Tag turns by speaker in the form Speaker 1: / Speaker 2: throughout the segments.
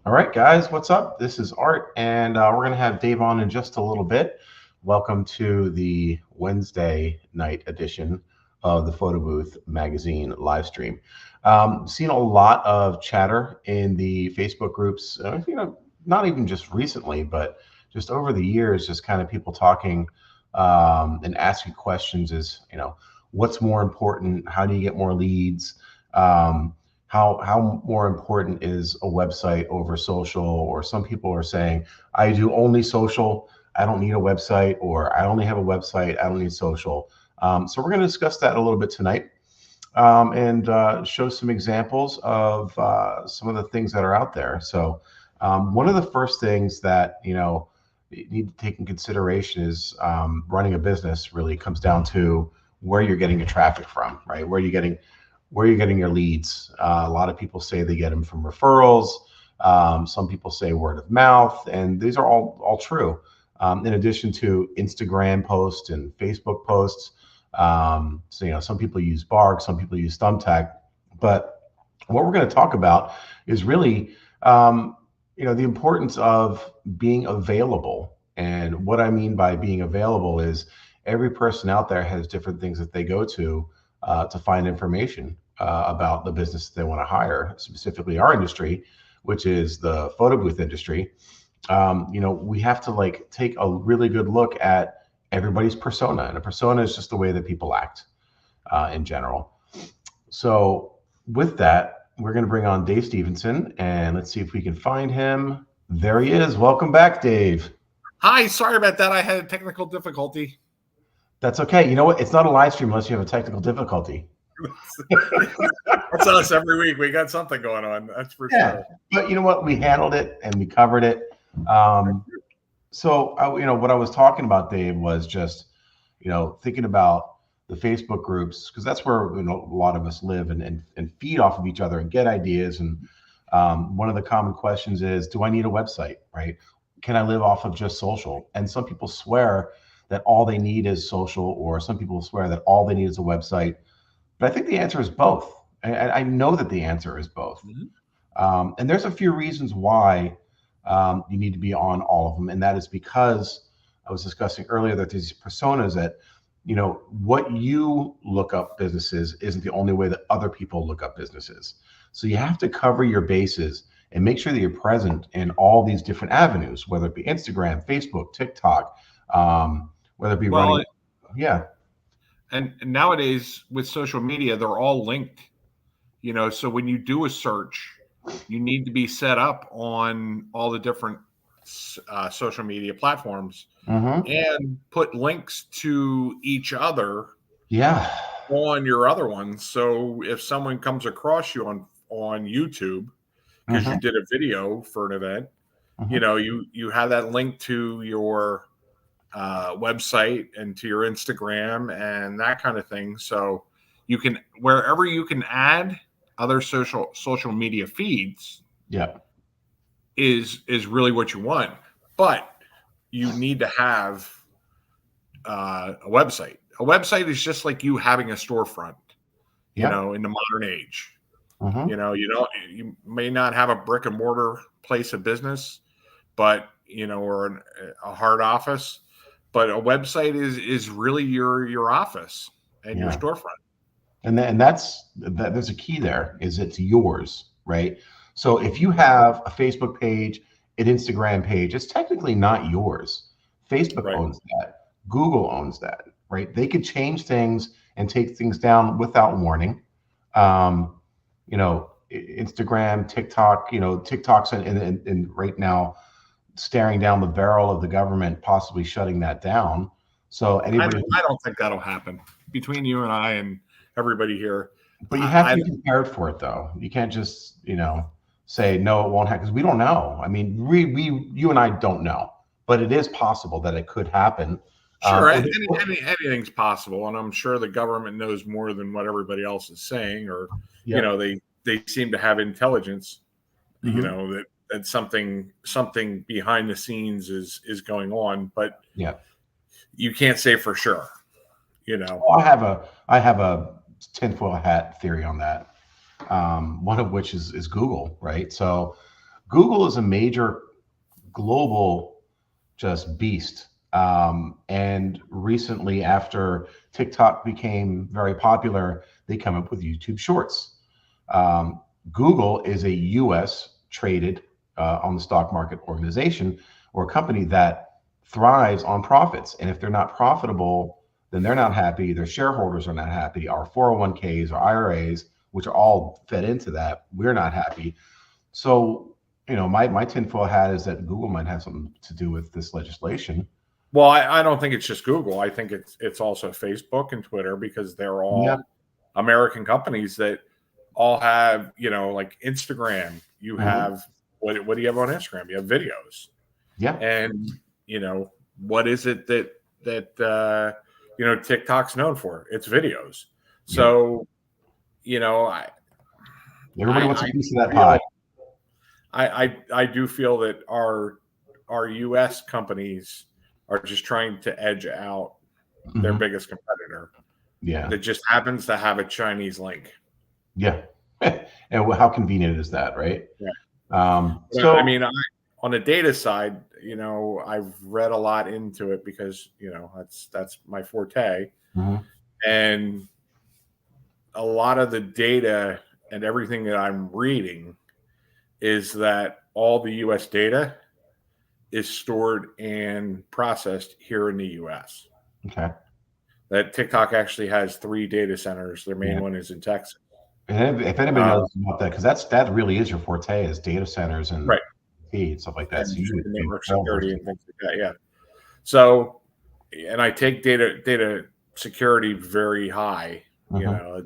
Speaker 1: All right, guys, what's up? This is Art, and we're going to have Dave on in just a little bit. Welcome to the Wednesday night edition of the Photo Booth Magazine live stream. Seen a lot of chatter in the Facebook groups, not even just recently, but just over the years, just kind of people talking and asking questions is, what's more important? How do you get more leads? Um, how more important is a website over social? Or some people are saying, I do only social, I don't need a website, or I only have a website, I don't need social. So we're going to discuss that a little bit tonight, and show some examples of some of the things that are out there. So one of the first things that you need to take in consideration is running a business really comes down to where you're getting your traffic from, right? Where you're getting your leads. A lot of people say they get them from referrals. Some people say word of mouth, and these are all true. In addition to Instagram posts and Facebook posts, so some people use Bark, some people use Thumbtack, but what we're going to talk about is really the importance of being available. And what I mean by being available is every person out there has different things that they go to find information about the business they want to hire, specifically our industry, which is the photo booth industry. We have to take a really good look at everybody's persona, and a persona is just the way that people act in general. So with that, we're going to bring on Dave Stevenson, and let's see if we can find him. There he is. Welcome back, Dave.
Speaker 2: Hi, sorry about that. I had a technical difficulty.
Speaker 1: That's okay. You know what? It's not a live stream unless you have a technical difficulty.
Speaker 2: That's us every week. We got something going on. That's for sure.
Speaker 1: But you know what? We handled it and we covered it. What I was talking about, Dave, was just, thinking about the Facebook groups, because that's where a lot of us live and feed off of each other and get ideas. And one of the common questions is, do I need a website, right? Can I live off of just social? And some people swear that all they need is social, or some people swear that all they need is a website. But I think the answer is both. I know that the answer is both.
Speaker 2: Mm-hmm.
Speaker 1: And there's a few reasons why you need to be on all of them. And that is because I was discussing earlier that these personas that, what you look up businesses isn't the only way that other people look up businesses. So you have to cover your bases and make sure that you're present in all these different avenues, whether it be Instagram, Facebook, TikTok, whether it be running. Yeah.
Speaker 2: And nowadays with social media, they're all linked. So when you do a search, you need to be set up on all the different social media platforms and put links to each other.
Speaker 1: Yeah.
Speaker 2: On your other ones. So if someone comes across you on YouTube because you did a video for an event, you have that link to your website and to your Instagram and that kind of thing. So you can, wherever you can add other social media feeds, is really what you want. But you need to have a website. A website is just like you having a storefront, in the modern age. You may not have a brick and mortar place of business, but or a hard office, but a website is really your office and your storefront.
Speaker 1: And there's a key there, is it's yours, right? So if you have a Facebook page, an Instagram page, it's technically not yours. Facebook owns that. Google owns that, right? They could change things and take things down without warning. Instagram, TikTok, TikTok's and right now staring down the barrel of the government possibly shutting that down. So anybody,
Speaker 2: I don't think that'll happen between you and I and everybody here.
Speaker 1: But you have to be prepared for it, though. You can't just, say no, it won't happen, because we don't know. I mean, you and I don't know, but it is possible that it could happen.
Speaker 2: Sure, anything's possible, and I'm sure the government knows more than what everybody else is saying, or they seem to have intelligence. That something behind the scenes is going on, but you can't say for sure.
Speaker 1: Well, I have a tinfoil hat theory on that. One of which is Google, right? So Google is a major global just beast. And recently, after TikTok became very popular, they come up with YouTube Shorts. Google is a U.S. traded on the stock market organization or company that thrives on profits. And if they're not profitable, then they're not happy. Their shareholders are not happy. Our 401ks, our IRAs, which are all fed into that, we're not happy. So, my tinfoil hat is that Google might have something to do with this legislation.
Speaker 2: Well, I don't think it's just Google. I think it's also Facebook and Twitter, because they're all American companies that all have, like Instagram. You have what do you have on Instagram? You have videos.
Speaker 1: Yeah.
Speaker 2: And what is it that TikTok's known for? It's videos. So,
Speaker 1: everybody wants a piece of that pie.
Speaker 2: I do feel that our US companies are just trying to edge out their biggest competitor.
Speaker 1: Yeah.
Speaker 2: That just happens to have a Chinese link.
Speaker 1: Yeah. And how convenient is that, right?
Speaker 2: Yeah. So I mean, on the data side, I've read a lot into it because, that's my forte. And a lot of the data and everything that I'm reading is that all the US data is stored and processed here in the US.
Speaker 1: Okay.
Speaker 2: That TikTok actually has 3 data centers. Their main one is in Texas.
Speaker 1: And if anybody knows about that, because that really is your forte, is data centers and stuff like that.
Speaker 2: And so network security and things like that. Yeah. So, and I take data security very high, and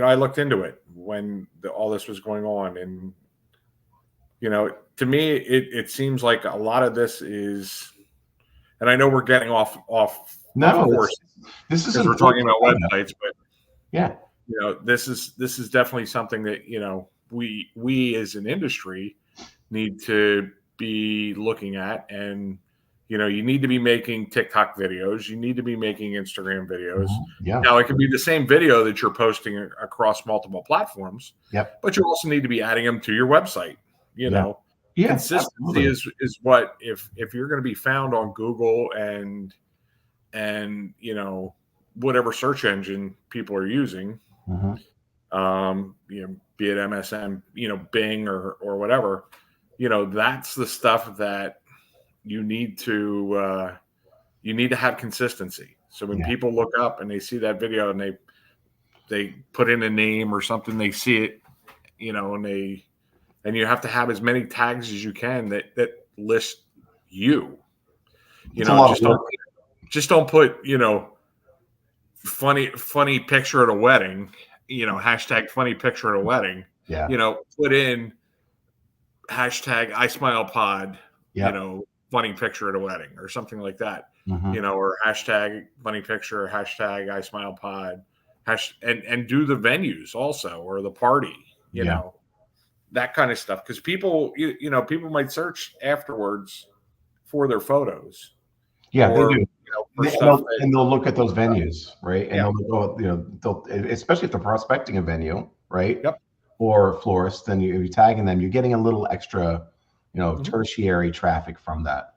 Speaker 2: I looked into it when all this was going on, and to me, it seems like a lot of this is, and I know we're getting off course.
Speaker 1: This is
Speaker 2: because we're talking about websites, but
Speaker 1: yeah,
Speaker 2: this is definitely something that we as an industry need to be looking at. And you need to be making TikTok videos, you need to be making Instagram videos. Now it could be the same video that you're posting across multiple platforms, but you also need to be adding them to your website. Consistency is what, if you're going to be found on Google and whatever search engine people are using, be it MSN, Bing or whatever, that's the stuff that you need to have consistency. So when people look up and they see that video and they put in a name or something, they see it, and you have to have as many tags as you can that list you. Just don't put funny picture at a wedding, hashtag funny picture at a wedding. Put in hashtag iSmilePod, funny picture at a wedding or something like that. Or hashtag funny picture, hashtag iSmilePod, and do the venues also, or the party, that kind of stuff. Because people might search afterwards for their photos.
Speaker 1: Yeah, they do. And they'll look at those venues, right? And they'll especially if they're prospecting a venue, right? Or florist, then you're tagging them. You're getting a little extra, tertiary traffic from that.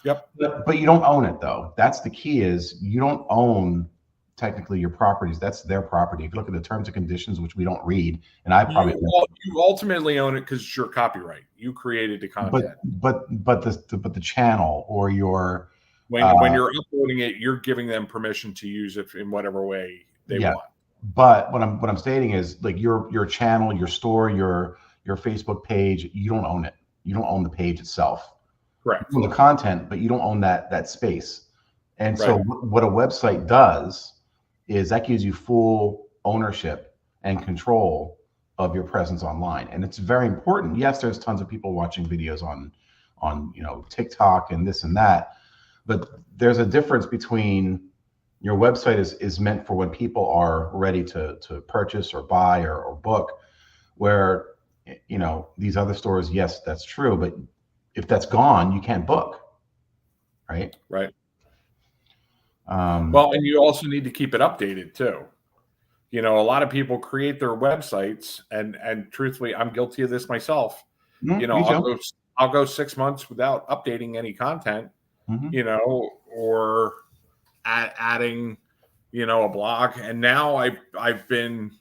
Speaker 1: But you don't own it, though. That's the key. Is you don't own technically your properties. That's their property. If you look at the terms and conditions, which we don't read, and I probably
Speaker 2: you ultimately own it because it's your copyright. You created the content.
Speaker 1: But the channel or your
Speaker 2: when you're uploading it, you're giving them permission to use it in whatever way they want.
Speaker 1: But what I'm stating is, like, your channel, your store, your Facebook page, you don't own it. You don't own the page itself.
Speaker 2: Correct.
Speaker 1: You own the content, but you don't own that space. And so what a website does is that gives you full ownership and control of your presence online. And it's very important. Yes, there's tons of people watching videos on TikTok and this and that, but there's a difference between your website is meant for when people are ready to purchase or buy or book, where these other stores, yes, that's true, but if that's gone, you can't book. Right.
Speaker 2: Well, and you also need to keep it updated too. A lot of people create their websites, and truthfully, I'm guilty of this myself. You know,
Speaker 1: Me too.
Speaker 2: I'll go 6 months without updating any content, you know, or adding, you know, a blog. And now I've been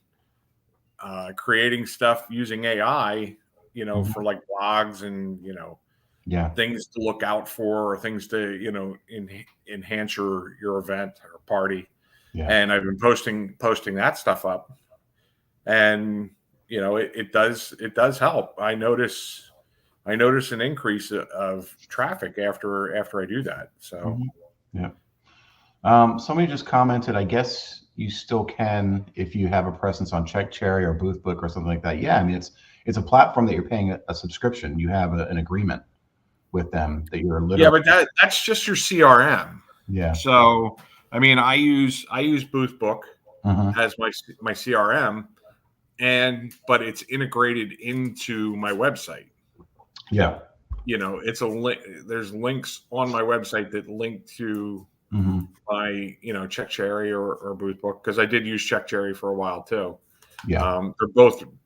Speaker 2: creating stuff using AI, you know, for like blogs and, you know, things to look out for or things to, you know, enhance your event or party. And I've been posting that stuff up, and you know, it does help. I notice an increase of traffic after I do that. So
Speaker 1: somebody just commented, I guess you still can if you have a presence on CheckCherry or BoothBook or something like that. Yeah, I mean, it's a platform that you're paying a subscription. You have an agreement with them that you're literally.
Speaker 2: Yeah, but that's just your CRM.
Speaker 1: Yeah.
Speaker 2: So I mean, I use BoothBook as my CRM, but it's integrated into my website.
Speaker 1: Yeah.
Speaker 2: You know, it's a link. There's links on my website that link to my, you know, CheckCherry or BoothBook, because I did use CheckCherry for a while too.
Speaker 1: Yeah.
Speaker 2: They're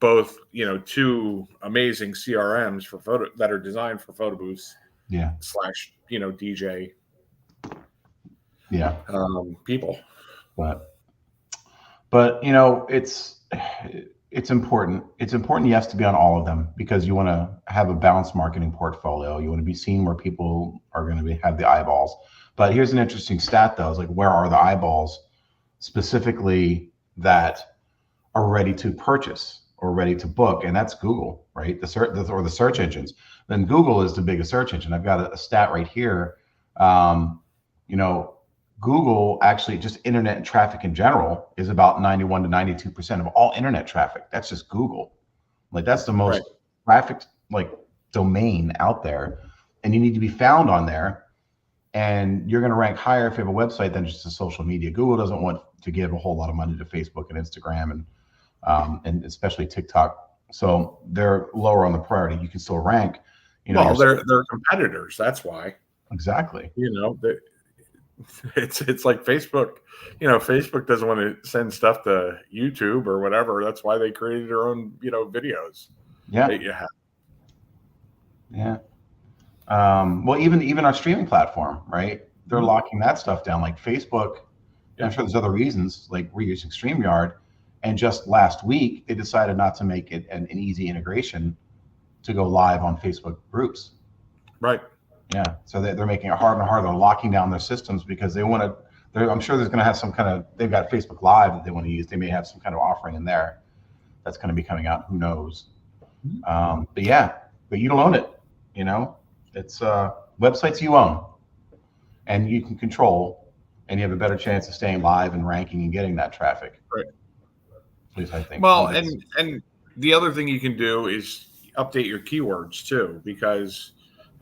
Speaker 2: both, you know, two amazing CRMs for photo that are designed for photo booths.
Speaker 1: Yeah.
Speaker 2: / you know, DJ.
Speaker 1: Yeah.
Speaker 2: People.
Speaker 1: But you know, it's important. It's important, yes, to be on all of them, because you want to have a balanced marketing portfolio. You want to be seen where people are going to have the eyeballs. But here's an interesting stat, though. Is like, where are the eyeballs specifically that are ready to purchase or ready to book? And that's Google, right? The search engines. Then Google is the biggest search engine. I've got a stat right here. You know, Google actually, just internet traffic in general, is about 91 to 92% of all internet traffic. That's just Google. Like, that's the most trafficked like domain out there, and you need to be found on there. And you're going to rank higher if you have a website than just a social media. Google doesn't want to give a whole lot of money to Facebook and Instagram and especially TikTok. So they're lower on the priority. You can still rank. You know,
Speaker 2: well, they're competitors. That's why.
Speaker 1: Exactly.
Speaker 2: You know, it's like Facebook. You know, Facebook doesn't want to send stuff to YouTube or whatever. That's why they created their own, you know, videos.
Speaker 1: Yeah.
Speaker 2: That you have.
Speaker 1: Yeah. Well, even our streaming platform, right? They're locking that stuff down. Like Facebook, I'm sure there's other reasons, like we're using StreamYard, and just last week they decided not to make it an easy integration to go live on Facebook groups.
Speaker 2: Right.
Speaker 1: Yeah. So they're making it harder and harder. They're locking down their systems because they want to. I'm sure there's going to have some kind of. They've got Facebook Live that they want to use. They may have some kind of offering in there that's going to be coming out. Who knows? But you don't own it. You know. It's websites you own and you can control, and you have a better chance of staying live and ranking and getting that traffic.
Speaker 2: Right.
Speaker 1: At least I think.
Speaker 2: Well, and the other thing you can do is update your keywords too, because,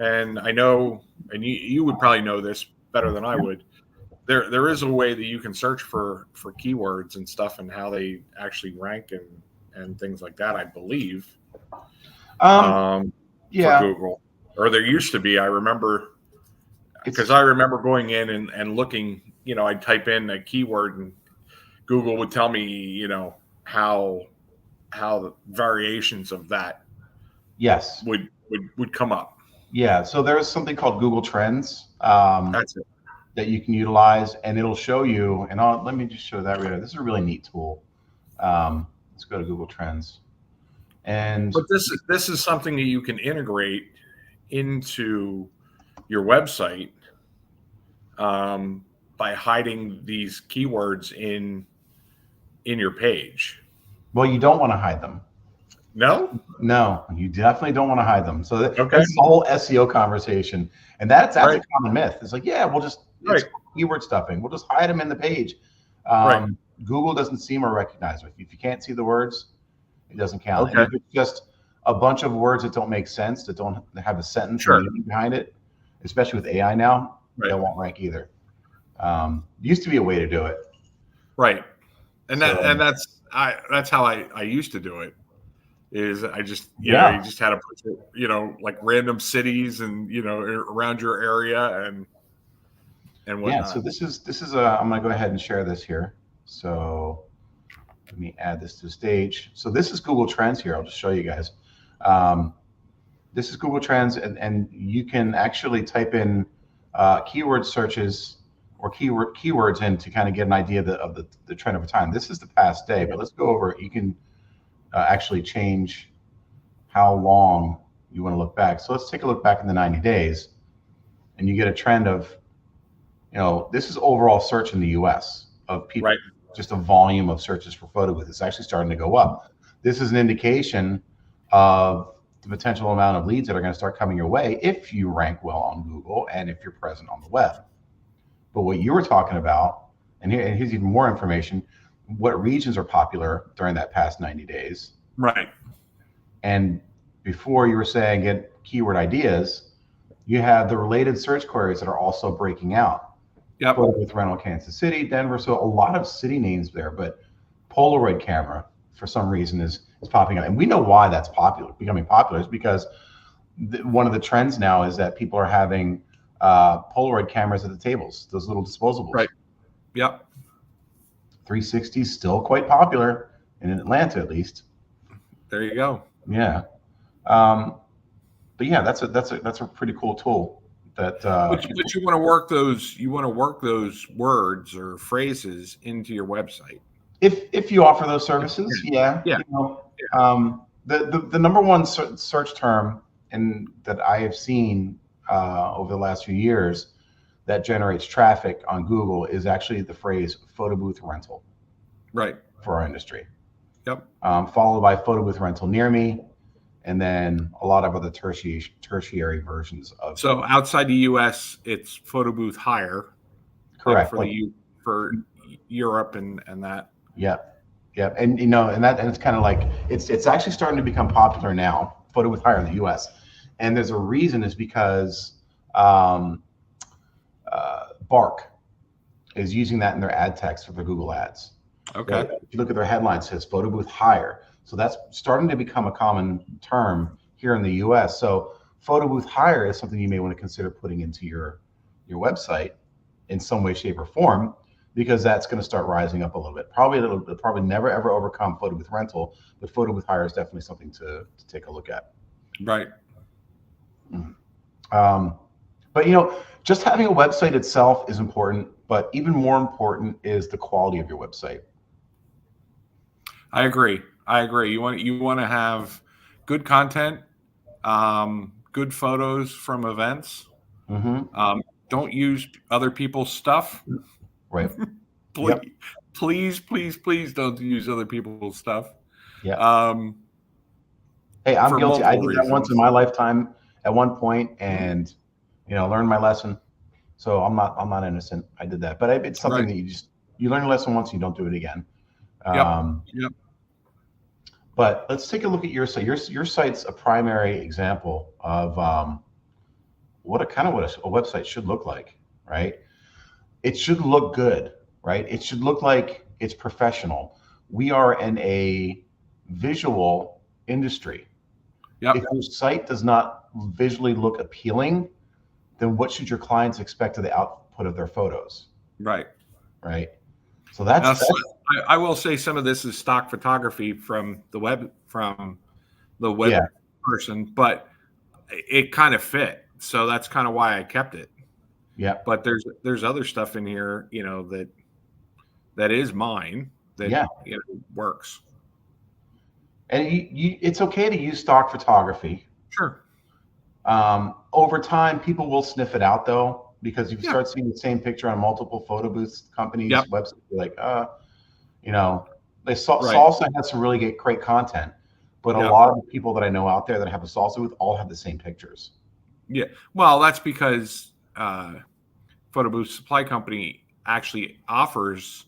Speaker 2: and I know, and you would probably know this better than I would. There is a way that you can search for keywords and stuff and how they actually rank and things like that, I believe. For Google. Or there used to be, I remember, because I remember going in and looking, you know, I'd type in a keyword and Google would tell me, you know, how the variations of that would come up.
Speaker 1: Yeah. So there's something called Google Trends
Speaker 2: That's it.
Speaker 1: that you can utilize, and it'll show you, and let me just show that right here. This is a really neat tool. Let's go to Google Trends. But
Speaker 2: this is something that you can integrate into your website by hiding these keywords in your page.
Speaker 1: Well, you don't want to hide them.
Speaker 2: No,
Speaker 1: you definitely don't want to hide them. So that's the whole SEO conversation, and that's a common myth. It's like, yeah, we'll just it's keyword stuffing. We'll just hide them in the page. Google doesn't seem or recognize it. If you can't see the words, it doesn't count. And if it's just a bunch of words that don't make sense, that don't have a sentence or meaning behind it, especially with AI now, they won't rank either. Used to be a way to do it.
Speaker 2: Right. And that's how I used to do it. Is I just you just had to put, you know, like random cities and, you know, around your area and whatnot.
Speaker 1: Yeah. So this is I'm gonna go ahead and share this here. So let me add this to the stage. So this is Google Trends here. I'll just show you guys. This is Google Trends, and you can actually type in keyword searches or keywords in to kind of get an idea of the trend over time. This is the past day, but let's go over. You can actually change how long you want to look back. So let's take a look back in the 90 days, and you get a trend of, this is overall search in the U.S. of people,
Speaker 2: Right.
Speaker 1: just a volume of searches for photo booth. It's actually starting to go up. This is an indication of the potential amount of leads that are going to start coming your way if you rank well on Google and if you're present on the web. But what you were talking about, and here's even more information, what regions are popular during that past 90 days.
Speaker 2: Right.
Speaker 1: And before you were saying get keyword ideas, you have the related search queries that are also breaking out.
Speaker 2: Yep.
Speaker 1: With rental, Kansas City, Denver. So a lot of city names there, but Polaroid camera for some reason is popping up. And we know why that's becoming popular is because one of the trends now is that people are having Polaroid cameras at the tables, those little disposables.
Speaker 2: Right. Yep.
Speaker 1: 360 is still quite popular in Atlanta, at least.
Speaker 2: There you go.
Speaker 1: Yeah. But yeah, that's a pretty cool tool. That
Speaker 2: but you want to work those words or phrases into your website.
Speaker 1: If you offer those services, yeah. The number one search term that I have seen over the last few years that generates traffic on Google is actually the phrase photo booth rental.
Speaker 2: Right.
Speaker 1: For our industry.
Speaker 2: Yep.
Speaker 1: Followed by photo booth rental near me, and then a lot of other tertiary versions of.
Speaker 2: So outside the U.S., it's photo booth hire.
Speaker 1: Correct.
Speaker 2: For Europe and that.
Speaker 1: Yep. And and it's kind of like it's actually starting to become popular now. Photo booth hire in the U.S. And there's a reason is because Bark is using that in their ad text for their Google ads.
Speaker 2: Okay.
Speaker 1: If you look at their headline, it says photo booth hire. So that's starting to become a common term here in the U.S. So photo booth hire is something you may want to consider putting into your website in some way, shape, or form, because that's going to start rising up a little bit. Probably never ever overcome photo booth rental, but photo booth hire is definitely something to take a look at.
Speaker 2: Right.
Speaker 1: But just having a website itself is important, but even more important is the quality of your website.
Speaker 2: I agree. You want to have good content, good photos from events.
Speaker 1: Mm-hmm.
Speaker 2: Don't use other people's stuff.
Speaker 1: Right.
Speaker 2: Please don't use other people's stuff.
Speaker 1: Yeah. Hey, I'm guilty. I did that once in my lifetime at one point, and learned my lesson. So I'm not innocent. I did that, but it's something that you learn a lesson once, and you don't do it again.
Speaker 2: Yep.
Speaker 1: But let's take a look at your site. Your site's a primary example of what a website should look like, right? It should look good, right? It should look like it's professional. We are in a visual industry.
Speaker 2: Yep.
Speaker 1: If your site does not visually look appealing, then what should your clients expect of the output of their photos?
Speaker 2: Right.
Speaker 1: So that's
Speaker 2: I will say some of this is stock photography from the web person, but it kind of fit. So that's kind of why I kept it.
Speaker 1: Yeah.
Speaker 2: But there's other stuff in here, that is mine that works.
Speaker 1: And it's okay to use stock photography.
Speaker 2: Sure.
Speaker 1: Over time, people will sniff it out though, because if you start seeing the same picture on multiple photo booth companies' websites, you're like, Salsa has some really great content, but a lot of the people that I know out there that have a Salsa booth all have the same pictures.
Speaker 2: Yeah. Well, that's because Photo Booth Supply Company actually offers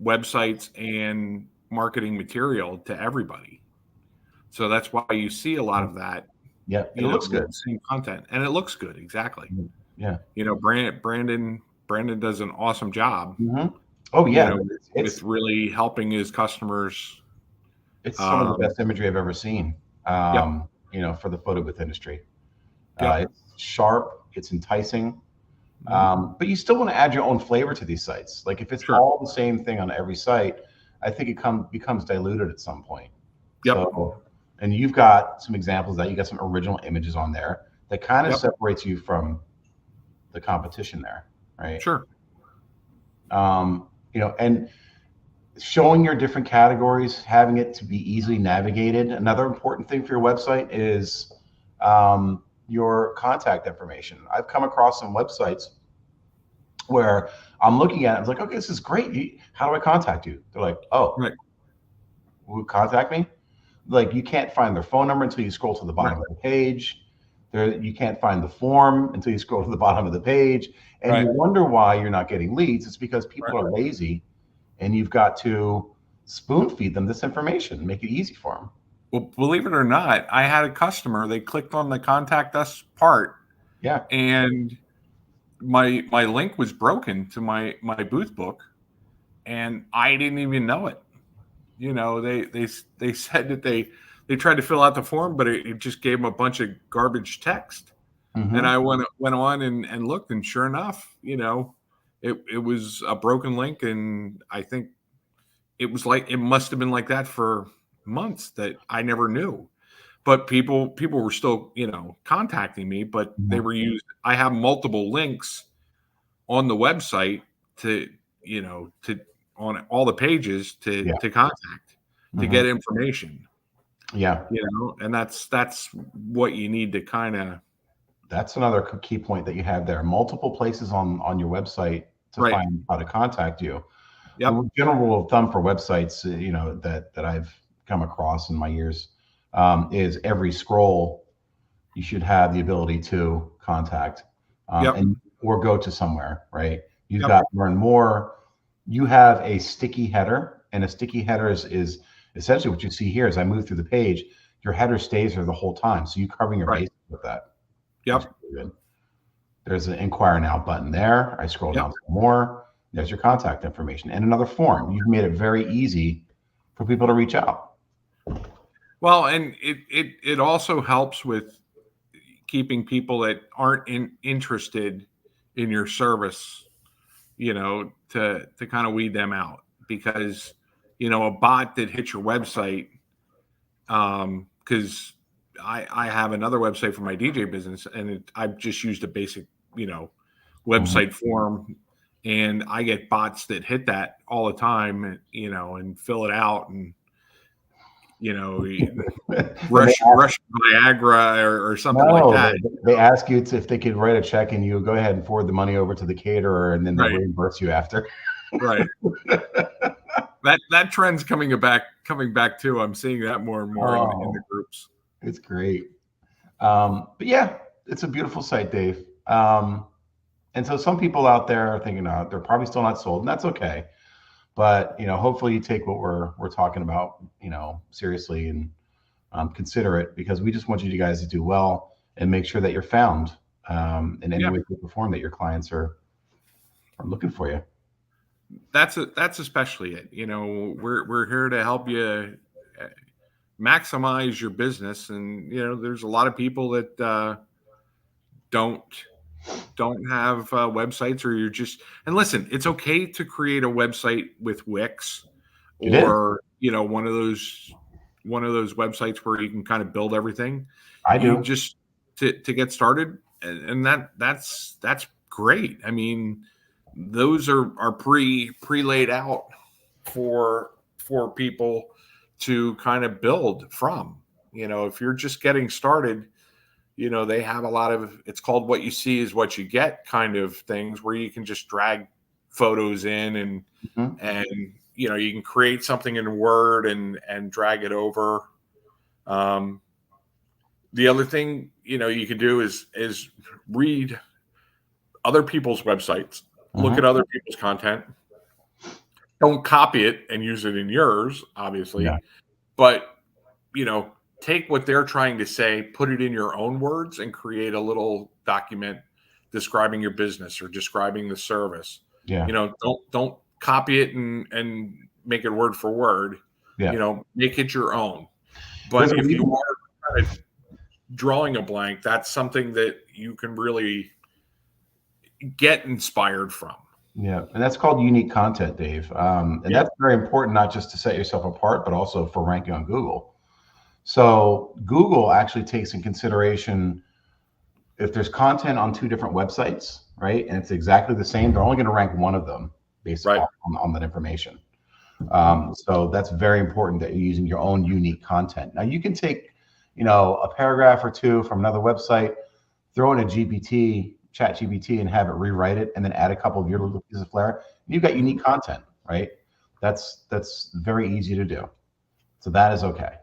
Speaker 2: websites and marketing material to everybody. So that's why you see a lot of that.
Speaker 1: Yeah, it looks good.
Speaker 2: Same content, and it looks good. Exactly.
Speaker 1: Yeah.
Speaker 2: Brandon does an awesome job.
Speaker 1: Mm-hmm. Oh yeah,
Speaker 2: with really helping his customers.
Speaker 1: It's some of the best imagery I've ever seen. For the photo booth industry. It's sharp, it's enticing, but you still want to add your own flavor to these sites. Like if it's all the same thing on every site, I think it becomes diluted at some point.
Speaker 2: Yep.
Speaker 1: So And you've got some examples that you got some original images on there that kind of separates you from the competition there, right?
Speaker 2: Sure.
Speaker 1: And showing your different categories, having it to be easily navigated. Another important thing for your website is your contact information. I've come across some websites where I'm looking at it, I was like, okay, this is great. How do I contact you? They're like, oh,
Speaker 2: right.
Speaker 1: Who contact me? Like, you can't find their phone number until you scroll to the bottom of the page. You can't find the form until you scroll to the bottom of the page. And you wonder why you're not getting leads. It's because people are lazy, and you've got to spoon feed them this information, make it easy for them.
Speaker 2: Well, believe it or not, I had a customer, they clicked on the contact us part.
Speaker 1: Yeah.
Speaker 2: And my link was broken to my booth book, and I didn't even know it. They said that they tried to fill out the form, but it just gave them a bunch of garbage text. Mm-hmm. And I went on and looked, and sure enough, it was a broken link, and I think it must have been like that for months that I never knew. But people were still, contacting me, but they were I have multiple links on the website to on all the pages to contact, to get information.
Speaker 1: Yeah.
Speaker 2: And that's what you need to kind of.
Speaker 1: That's another key point that you have there. Multiple places on your website to find how to contact you.
Speaker 2: Yep.
Speaker 1: The general rule of thumb for websites, that I've come across in my years, is every scroll you should have the ability to contact or go to somewhere, right? You've got more and more. You have a sticky header, and a sticky header is essentially what you see here. As I move through the page, your header stays there the whole time, so you're covering your bases with that.
Speaker 2: Yep.
Speaker 1: Really good. There's an inquire now button there. I scroll down some more. There's your contact information and another form. You've made it very easy for people to reach out.
Speaker 2: Well, and it also helps with keeping people that aren't interested in your service, to kind of weed them out, because, a bot that hits your website, because I have another website for my DJ business, and I've just used a basic, website form, and I get bots that hit that all the time, and fill it out, and rush Viagra or something like that.
Speaker 1: They ask you if they could write a check, and you go ahead and forward the money over to the caterer, and then they'll reimburse you after.
Speaker 2: Right. That trend's coming back too. I'm seeing that more and more in the groups.
Speaker 1: It's great. But yeah, it's a beautiful site, Dave. And so some people out there are thinking, they're probably still not sold, and that's okay. But hopefully you take what we're talking about, seriously, and consider it, because we just want you guys to do well and make sure that you're found in any way, shape, or form that your clients are looking for you.
Speaker 2: That's especially it. We're here to help you maximize your business, and there's a lot of people that don't have websites, or you're just, and listen, it's okay to create a website with Wix or one of those websites where you can kind of build everything.
Speaker 1: I do,
Speaker 2: just to get started, and that's great. I mean, those are pre-laid out for people to kind of build from. If you're just getting started, they have a lot of, it's called what you see is what you get kind of things, where you can just drag photos in and you can create something in Word and drag it over. The other thing, you can do is read other people's websites, look at other people's content. Don't copy it and use it in yours, obviously, but take what they're trying to say, put it in your own words, and create a little document describing your business or describing the service. Don't copy it and make it word for word. Make it your own. But if you are kind of drawing a blank, that's something that you can really get inspired from.
Speaker 1: Yeah, and that's called unique content, Dave. And that's very important, not just to set yourself apart, but also for ranking on Google. So Google actually takes in consideration if there's content on two different websites, right, and it's exactly the same, they're only going to rank one of them based
Speaker 2: Right.
Speaker 1: on that information. So that's very important that you're using your own unique content. Now you can take, a paragraph or two from another website, throw in a chat GPT, and have it rewrite it, and then add a couple of your little pieces of flair. You've got unique content, right? That's very easy to do. So that is okay.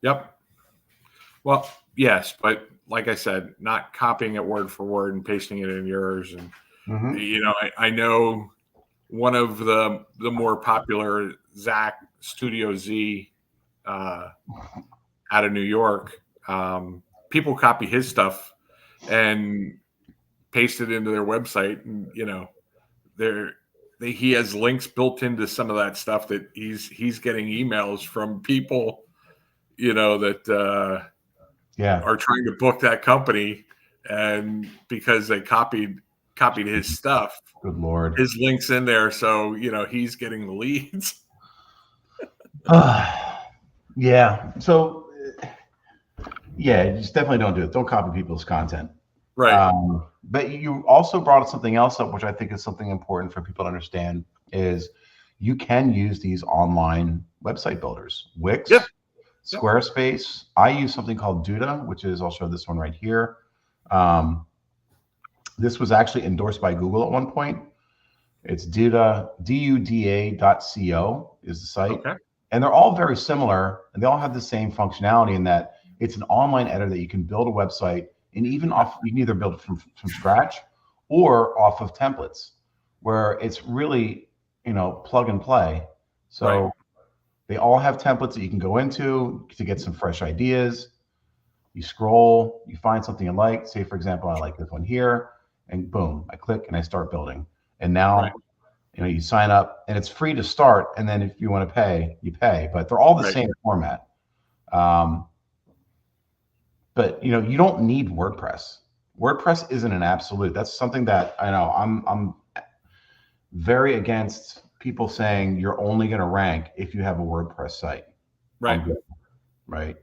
Speaker 2: Yep. Well, yes, but like I said, not copying it word for word and pasting it in yours. And I know one of the more popular Zach Studio Z out of New York. People copy his stuff and paste it into their website, and he has links built into some of that stuff that he's getting emails from people, that are trying to book that company, and because they copied his stuff.
Speaker 1: Good Lord.
Speaker 2: His link's in there, so he's getting the leads.
Speaker 1: Yeah. So yeah, just definitely don't do it. Don't copy people's content.
Speaker 2: Right.
Speaker 1: But you also brought something else up, which I think is something important for people to understand, is you can use these online website builders. Wix, Squarespace. I use something called Duda, which is, I'll show this one right here. This was actually endorsed by Google at one point. It's Duda, duda.co is the site.
Speaker 2: Okay.
Speaker 1: And they're all very similar, and they all have the same functionality in that it's an online editor that you can build a website, and even you can either build it from scratch or off of templates, where it's really, plug and play. So they all have templates that you can go into to get some fresh ideas. You scroll, you find something you like. Say, for example, I like this one here, and boom, I click and I start building. And now, you sign up, and it's free to start. And then if you want to pay, you pay. But they're all the same format. But you don't need WordPress. WordPress isn't an absolute. That's something that I know I'm very against people saying you're only going to rank if you have a WordPress site.
Speaker 2: Right.
Speaker 1: Right.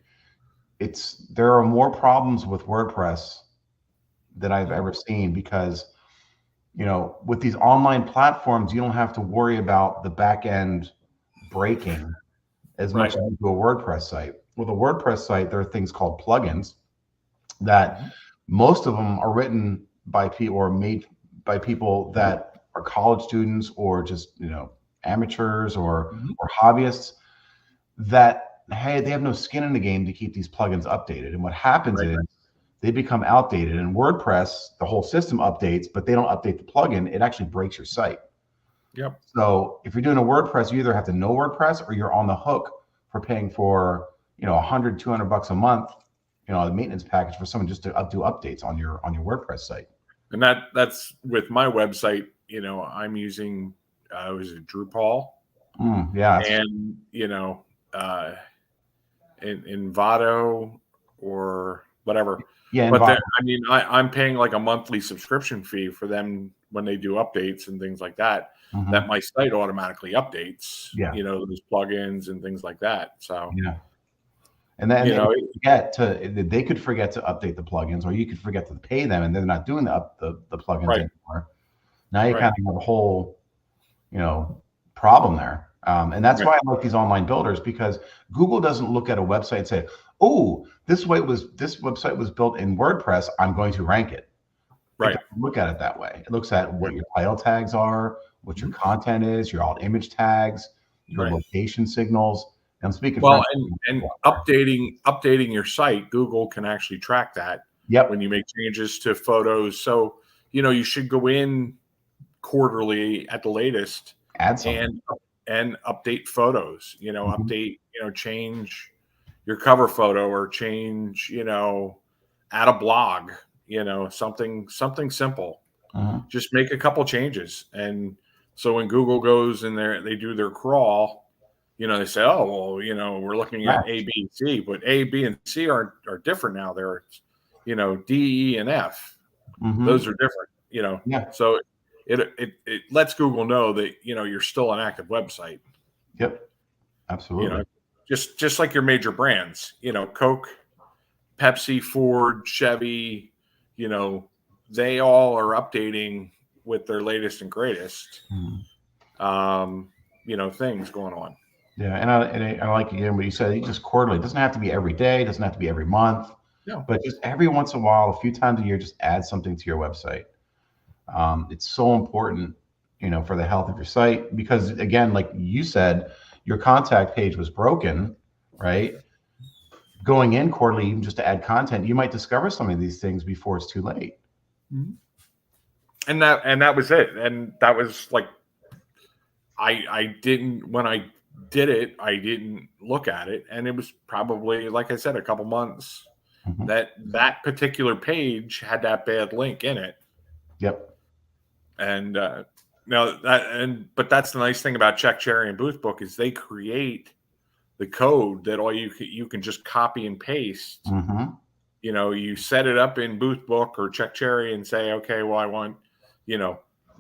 Speaker 1: There are more problems with WordPress than I've ever seen, because with these online platforms, you don't have to worry about the back end breaking as much as you do a WordPress site. With a WordPress site, there are things called plugins that most of them are written by people or made by people that are college students or just, amateurs or hobbyists that, hey, they have no skin in the game to keep these plugins updated. And what happens is they become outdated. And WordPress, the whole system updates, but they don't update the plugin. It actually breaks your site.
Speaker 2: Yep.
Speaker 1: So if you're doing a WordPress, you either have to know WordPress or you're on the hook for paying for, $100, $200 a month, the maintenance package for someone just to do updates on your WordPress site.
Speaker 2: And that's with my website. I'm using was it Drupal?
Speaker 1: Yeah.
Speaker 2: And Envato or whatever.
Speaker 1: Yeah.
Speaker 2: But I'm paying like a monthly subscription fee for them when they do updates and things like that. That my site automatically updates.
Speaker 1: Yeah.
Speaker 2: Those plugins and things like that. So
Speaker 1: yeah. And then they could forget to update the plugins, or you could forget to pay them, and they're not doing the plugins anymore. Now you kind of have a whole, problem there. And that's why I like these online builders, because Google doesn't look at a website and say, "Oh, this website was built in WordPress, I'm going to rank it." It doesn't look at it that way. It looks at what your title tags are, what your content is, your alt image tags, your location signals. I'm speaking.
Speaker 2: Well, and updating your site, Google can actually track that.
Speaker 1: Yep.
Speaker 2: When you make changes to photos, so you should go in quarterly at the latest,
Speaker 1: add something,
Speaker 2: and update photos. Update. Change your cover photo, or change. Add a blog. Something simple. Just make a couple changes, and so when Google goes in there, they do their crawl. They say, "Oh, well, we're looking at A, B, and C," but A, B, and C are different now. They're, D, E, and F. Those are different. So it lets Google know that you're still an active website.
Speaker 1: Yep, absolutely.
Speaker 2: just like your major brands, Coke, Pepsi, Ford, Chevy, they all are updating with their latest and greatest, things going on.
Speaker 1: Yeah, and I like again what you said. Just quarterly. It doesn't have to be every day. It doesn't have to be every month.
Speaker 2: No.
Speaker 1: But just every once in a while, a few times a year, just add something to your website. It's so important, for the health of your site, because again, like you said, your contact page was broken, right? Going in quarterly, even just to add content, you might discover some of these things before it's too late.
Speaker 2: Mm-hmm. And that was it. And that was like, when I did it, I didn't look at it. And it was probably, like I said, a couple months that particular page had that bad link in it.
Speaker 1: Yep.
Speaker 2: And but that's the nice thing about Check Cherry and Boothbook is they create the code that all you can just copy and paste.
Speaker 1: Mm-hmm.
Speaker 2: You set it up in Boothbook or Check Cherry and say, okay, well, I want,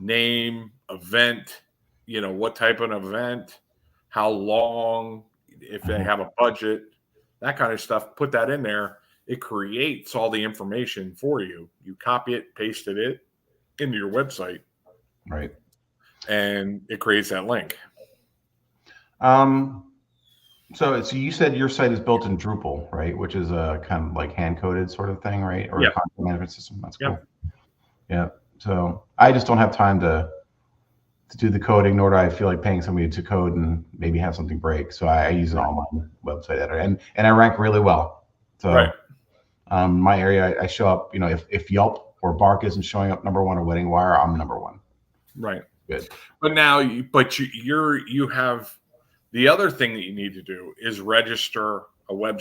Speaker 2: name, event, what type of event, how long, if they have a budget, that kind of stuff. Put that in there. It creates all the information for you. You copy it, pasted it into your website.
Speaker 1: Right.
Speaker 2: And it creates that link.
Speaker 1: So you said your site is built in Drupal, right? Which is a kind of like hand-coded sort of thing, right? Or a content management system. That's cool. Yeah. So I just don't have time to do the coding, nor do I feel like paying somebody to code and maybe have something break. So I use an online website editor, and I rank really well. So my area, I show up, if Yelp or Bark isn't showing up number one or Wedding Wire, I'm number one.
Speaker 2: Right.
Speaker 1: Good.
Speaker 2: But now, you have the other thing that you need to do is register a web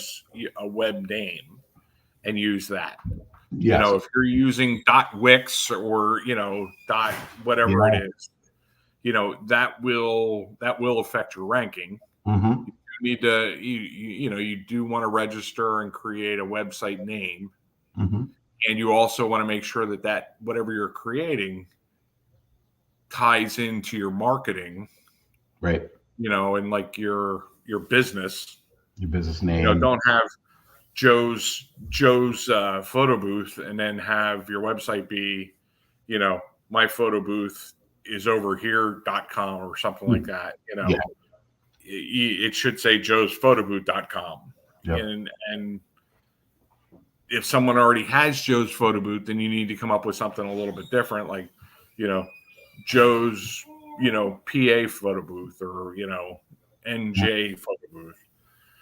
Speaker 2: name and use that.
Speaker 1: Yes.
Speaker 2: If you're using .wix or dot whatever it is, that will affect your ranking.
Speaker 1: Mm-hmm.
Speaker 2: You need to you do want to register and create a website name, and you also want to make sure that whatever you're creating ties into your marketing,
Speaker 1: right?
Speaker 2: And like your business
Speaker 1: name.
Speaker 2: Don't have Joe's photo booth and then have your website be my photo booth is over here.com or something like that. It should say joesphotoBooth.com.
Speaker 1: Yep.
Speaker 2: And if someone already has Joe's photo booth, then you need to come up with something a little bit different, like Joe's PA photo booth or NJ photo booth.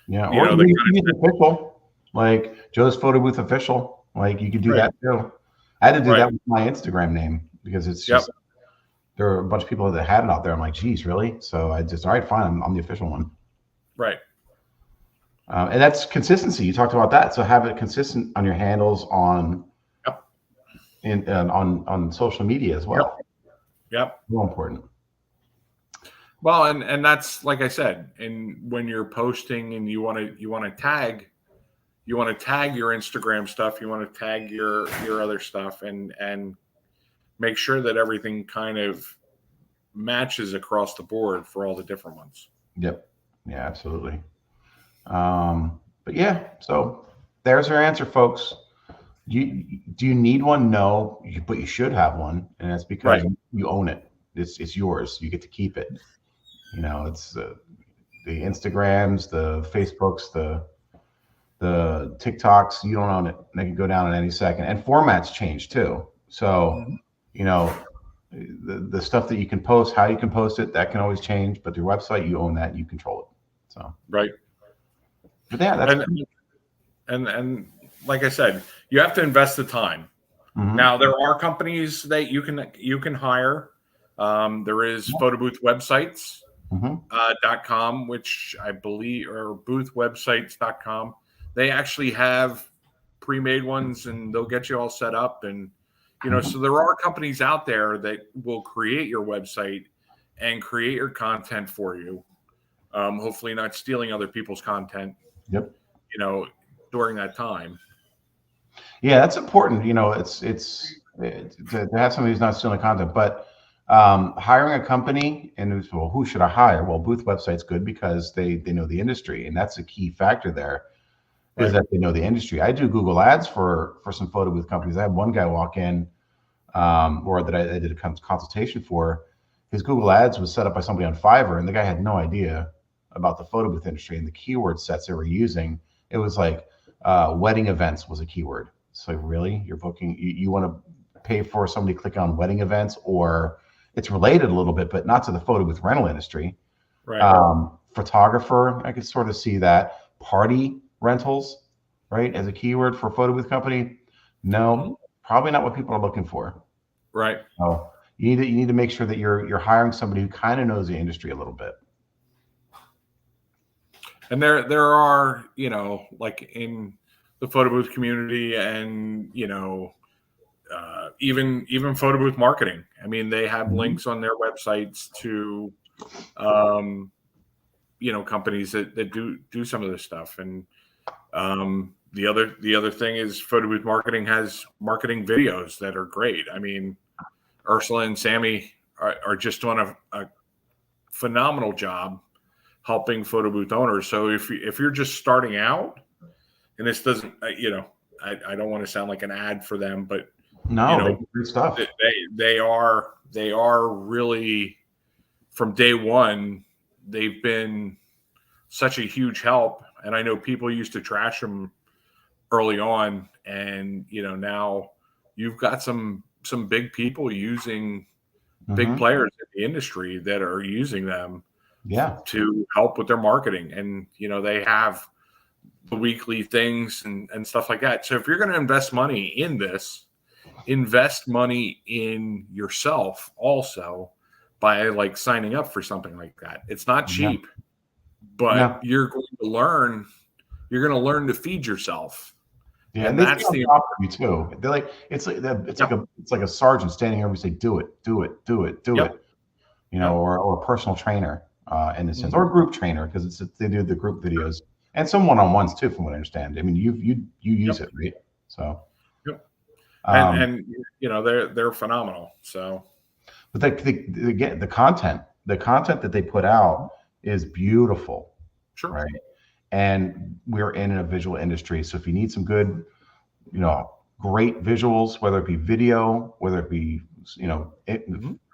Speaker 1: Yeah, or you can use official, like Joe's Photo Booth official. Like you could do that too. I had to do that with my Instagram name because it's just there are a bunch of people that had it out there. I'm like, geez, really? So I just, all right, fine, I'm the official one.
Speaker 2: Right.
Speaker 1: And that's consistency. You talked about that. So have it consistent on your handles on on social media as well.
Speaker 2: Yep.
Speaker 1: Real important.
Speaker 2: Well, and that's like I said, and when you're posting and you want to tag your Instagram stuff, you want to tag your other stuff, and make sure that everything kind of matches across the board for all the different ones.
Speaker 1: Yep. Yeah, absolutely. But yeah, so there's our answer, folks. Do you need one? No, but you should have one, and that's because you own it. It's yours. You get to keep it. It's the Instagrams, the Facebooks, the TikToks. You don't own it. They can go down at any second, and formats change too. So, the stuff that you can post, how you can post it, that can always change. But your website, you own that. You control it. So
Speaker 2: right.
Speaker 1: But yeah, that's
Speaker 2: and like I said, you have to invest the time.
Speaker 1: Mm-hmm.
Speaker 2: Now there are companies that you can hire. There is photo booth websites. .com, which I believe, or boothwebsites.com. They actually have pre-made ones and they'll get you all set up. And, so there are companies out there that will create your website and create your content for you. Hopefully not stealing other people's content, during that time.
Speaker 1: Yeah, that's important. It's to have somebody who's not stealing content, but Hiring a company, and well, who should I hire? Well, Booth Website's good because they know the industry, and that's a key factor there is
Speaker 2: Right.
Speaker 1: that they know the industry. I do Google Ads for some photo booth companies. I had one guy walk in, or that I did a consultation for. His Google Ads was set up by somebody on Fiverr, and the guy had no idea about the photo booth industry and the keyword sets they were using. It was like wedding events was a keyword. So really, you're booking, you want to pay for somebody to click on wedding events, or it's related a little bit, but not to the photo booth rental industry.
Speaker 2: Right.
Speaker 1: Photographer, I could sort of see that. Party rentals, right, as a keyword for a photo booth company. No, probably not what people are looking for.
Speaker 2: Right.
Speaker 1: So you need to make sure that you're hiring somebody who kind of knows the industry a little bit.
Speaker 2: And there are, like in the photo booth community, and even photo booth marketing. I mean, they have links on their websites to companies that do some of this stuff. And the other thing is photo booth marketing has marketing videos that are great. I mean, Ursula and Sammy are just doing a phenomenal job helping photo booth owners. So if you're just starting out, and this doesn't, I don't want to sound like an ad for them, but
Speaker 1: No, they do great stuff.
Speaker 2: they are really, from day one, they've been such a huge help. And I know people used to trash them early on, and now you've got some big people using big players in the industry that are using them
Speaker 1: Yeah.
Speaker 2: to help with their marketing. And they have the weekly things and stuff like that. So if you're going to invest money in this, invest money in yourself also by like signing up for something like that. It's not cheap, but you're going to learn to feed yourself.
Speaker 1: Yeah, and they stay on top of you too. They're like it's like a sergeant standing over and say, "Do it, do it, do it, do it," or a personal trainer in a sense, or a group trainer, because they do the group videos and some one-on-ones too, from what I understand. I mean, you use it, right? So,
Speaker 2: and they're phenomenal. So,
Speaker 1: but the content that they put out is beautiful,
Speaker 2: sure,
Speaker 1: right? And we're in a visual industry. So if you need some good, great visuals, whether it be video, whether it be,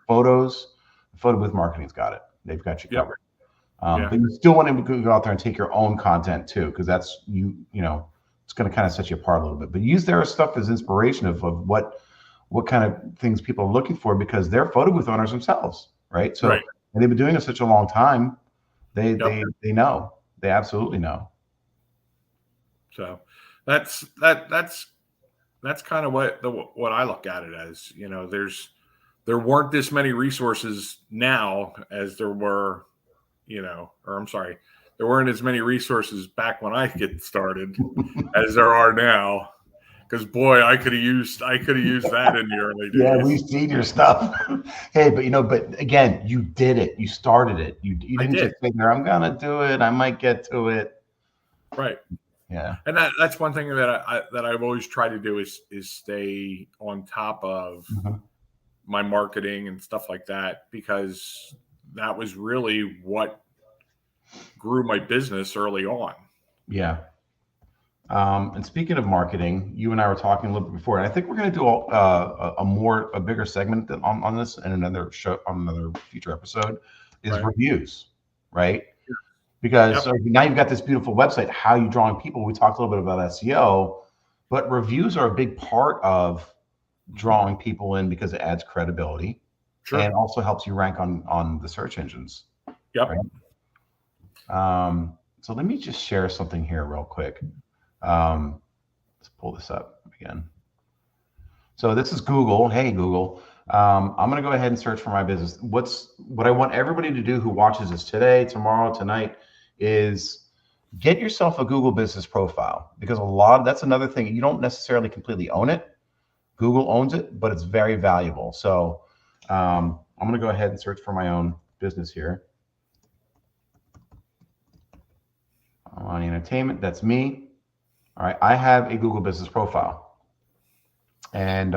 Speaker 1: photos, photo booth marketing's got it. They've got you covered. But you still want to go out there and take your own content too, because that's it's going to kind of set you apart a little bit. But use their stuff as inspiration of what kind of things people are looking for, because they're photo booth owners themselves, right? So and they've been doing it such a long time. They know. They absolutely know.
Speaker 2: So that's kind of what I look at it as. There weren't this many resources now as there were, there weren't as many resources back when I get started as there are now. Because boy, I could have used that in the early days.
Speaker 1: Yeah, we've seen your stuff. Hey, but again, you did it. You started it. You didn't just think, "I'm gonna do it. I might get to it."
Speaker 2: Right.
Speaker 1: Yeah.
Speaker 2: And that's one thing that I've always tried to do is stay on top of my marketing and stuff like that, because that was really what grew my business early on.
Speaker 1: Yeah. And speaking of marketing, you and I were talking a little bit before, and I think we're going to do a bigger segment on this in another show, on another future episode, is reviews, right? Because now you've got this beautiful website. How are you drawing people? We talked a little bit about SEO, but reviews are a big part of drawing people in, because it adds credibility and also helps you rank on the search engines.
Speaker 2: Yep.
Speaker 1: Right? So let me just share something here real quick. Let's pull this up again. So this is Google. Hey, Google. I'm going to go ahead and search for my business. What I want everybody to do who watches this today, tomorrow, tonight, is get yourself a Google business profile, because that's another thing. You don't necessarily completely own it. Google owns it, but it's very valuable. So I'm going to go ahead and search for my own business here. On entertainment, that's me. All right, I have a Google business profile. And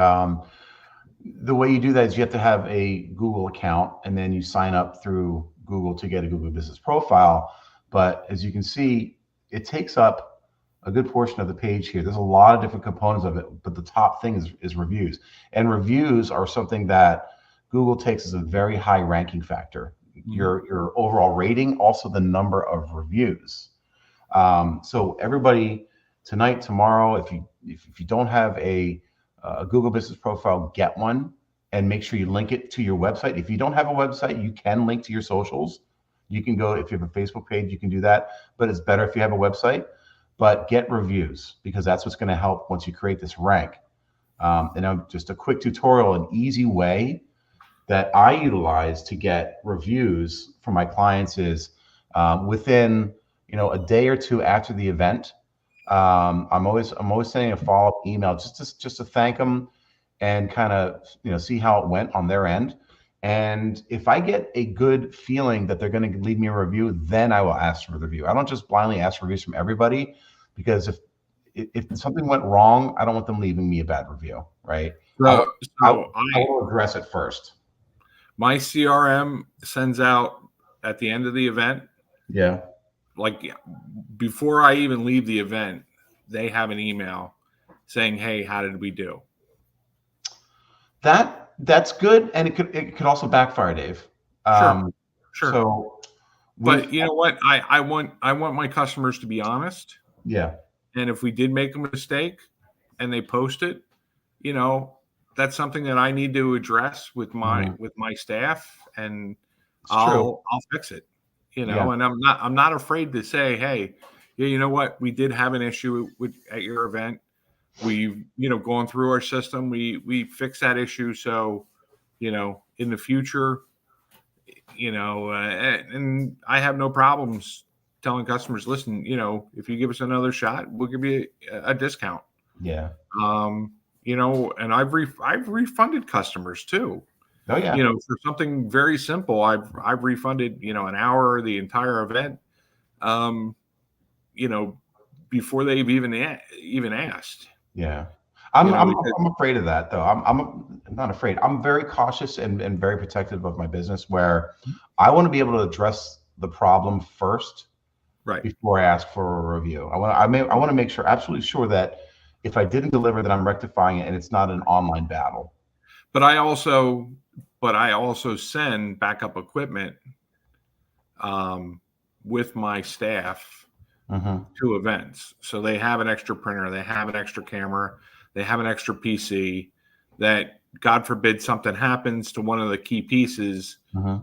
Speaker 1: The way you do that is you have to have a Google account, and then you sign up through Google to get a Google Business Profile. But as you can see, it takes up a good portion of the page here. There's a lot of different components of it, but the top thing is reviews. And reviews are something that Google takes as a very high ranking factor. Your overall rating, also the number of reviews. So everybody tonight, tomorrow, if you don't have a Google Business Profile, get one, and make sure you link it to your website. If you don't have a website, you can link to your socials. You can go, if you have a Facebook page, you can do that, but it's better if you have a website. But get reviews, because that's what's going to help once you create this rank. And just a quick tutorial, an easy way that I utilize to get reviews for my clients is within a day or two after the event. I'm always sending a follow-up email just to thank them and kind of see how it went on their end. And if I get a good feeling that they're going to leave me a review, then I will ask for the review. I don't just blindly ask for reviews from everybody, because if something went wrong, I don't want them leaving me a bad review, right? I will address it first.
Speaker 2: My CRM sends out at the end of the event.
Speaker 1: Yeah.
Speaker 2: Like before I even leave the event, they have an email saying, "Hey, how did we do?"
Speaker 1: That's good, and it could also backfire, Dave.
Speaker 2: Sure. So, but you know what? I want my customers to be honest.
Speaker 1: Yeah.
Speaker 2: And if we did make a mistake, and they post it, that's something that I need to address with my staff, and I'll fix it. And I'm not afraid to say, hey, you know what? We did have an issue at your event. We've, gone through our system. We fixed that issue. So, in the future, and I have no problems telling customers, listen, if you give us another shot, we'll give you a discount.
Speaker 1: Yeah.
Speaker 2: And I've refunded customers too.
Speaker 1: Oh yeah.
Speaker 2: For something very simple, I've refunded, an hour, the entire event, before they've even asked.
Speaker 1: Yeah. I'm afraid of that though. I'm not afraid. I'm very cautious and very protective of my business, where I want to be able to address the problem first,
Speaker 2: right,
Speaker 1: before I ask for a review. I want to make sure, absolutely sure, that if I didn't deliver, that I'm rectifying it and it's not an online battle.
Speaker 2: But I also send backup equipment with my staff to events. So they have an extra printer, they have an extra camera, they have an extra PC, that God forbid something happens to one of the key pieces,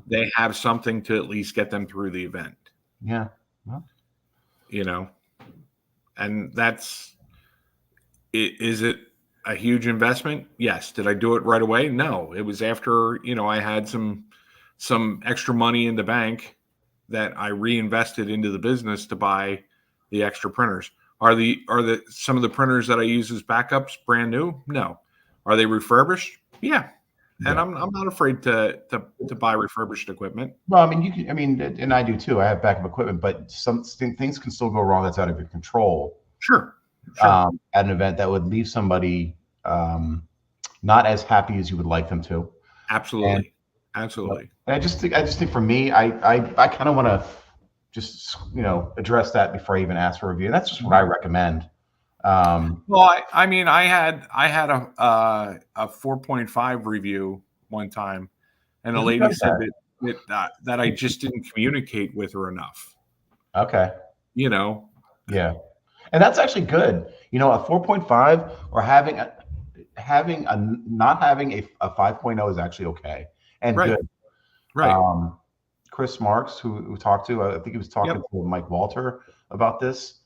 Speaker 2: they have something to at least get them through the event.
Speaker 1: Yeah. Well.
Speaker 2: And is it a huge investment? Yes. Did I do it right away? No. It was after, I had some extra money in the bank that I reinvested into the business to buy the extra printers. Are some of the printers that I use as backups brand new? No. Are they refurbished? Yeah. And I'm not afraid to buy refurbished equipment.
Speaker 1: Well, and I do too. I have backup equipment, but some things can still go wrong that's out of your control.
Speaker 2: Sure.
Speaker 1: At an event that would leave somebody not as happy as you would like them to.
Speaker 2: Absolutely.
Speaker 1: And I just think for me, I kind of want to just address that before I even ask for a review. And that's just what I recommend.
Speaker 2: Well, I had a 4.5 review one time, and a lady said that I just didn't communicate with her enough.
Speaker 1: Okay.
Speaker 2: Yeah.
Speaker 1: And that's actually good. A 4.5 or not having a 5.0 is actually okay and good.
Speaker 2: Right.
Speaker 1: Chris Marks, who talked to, I think he was talking to Mike Walter about this,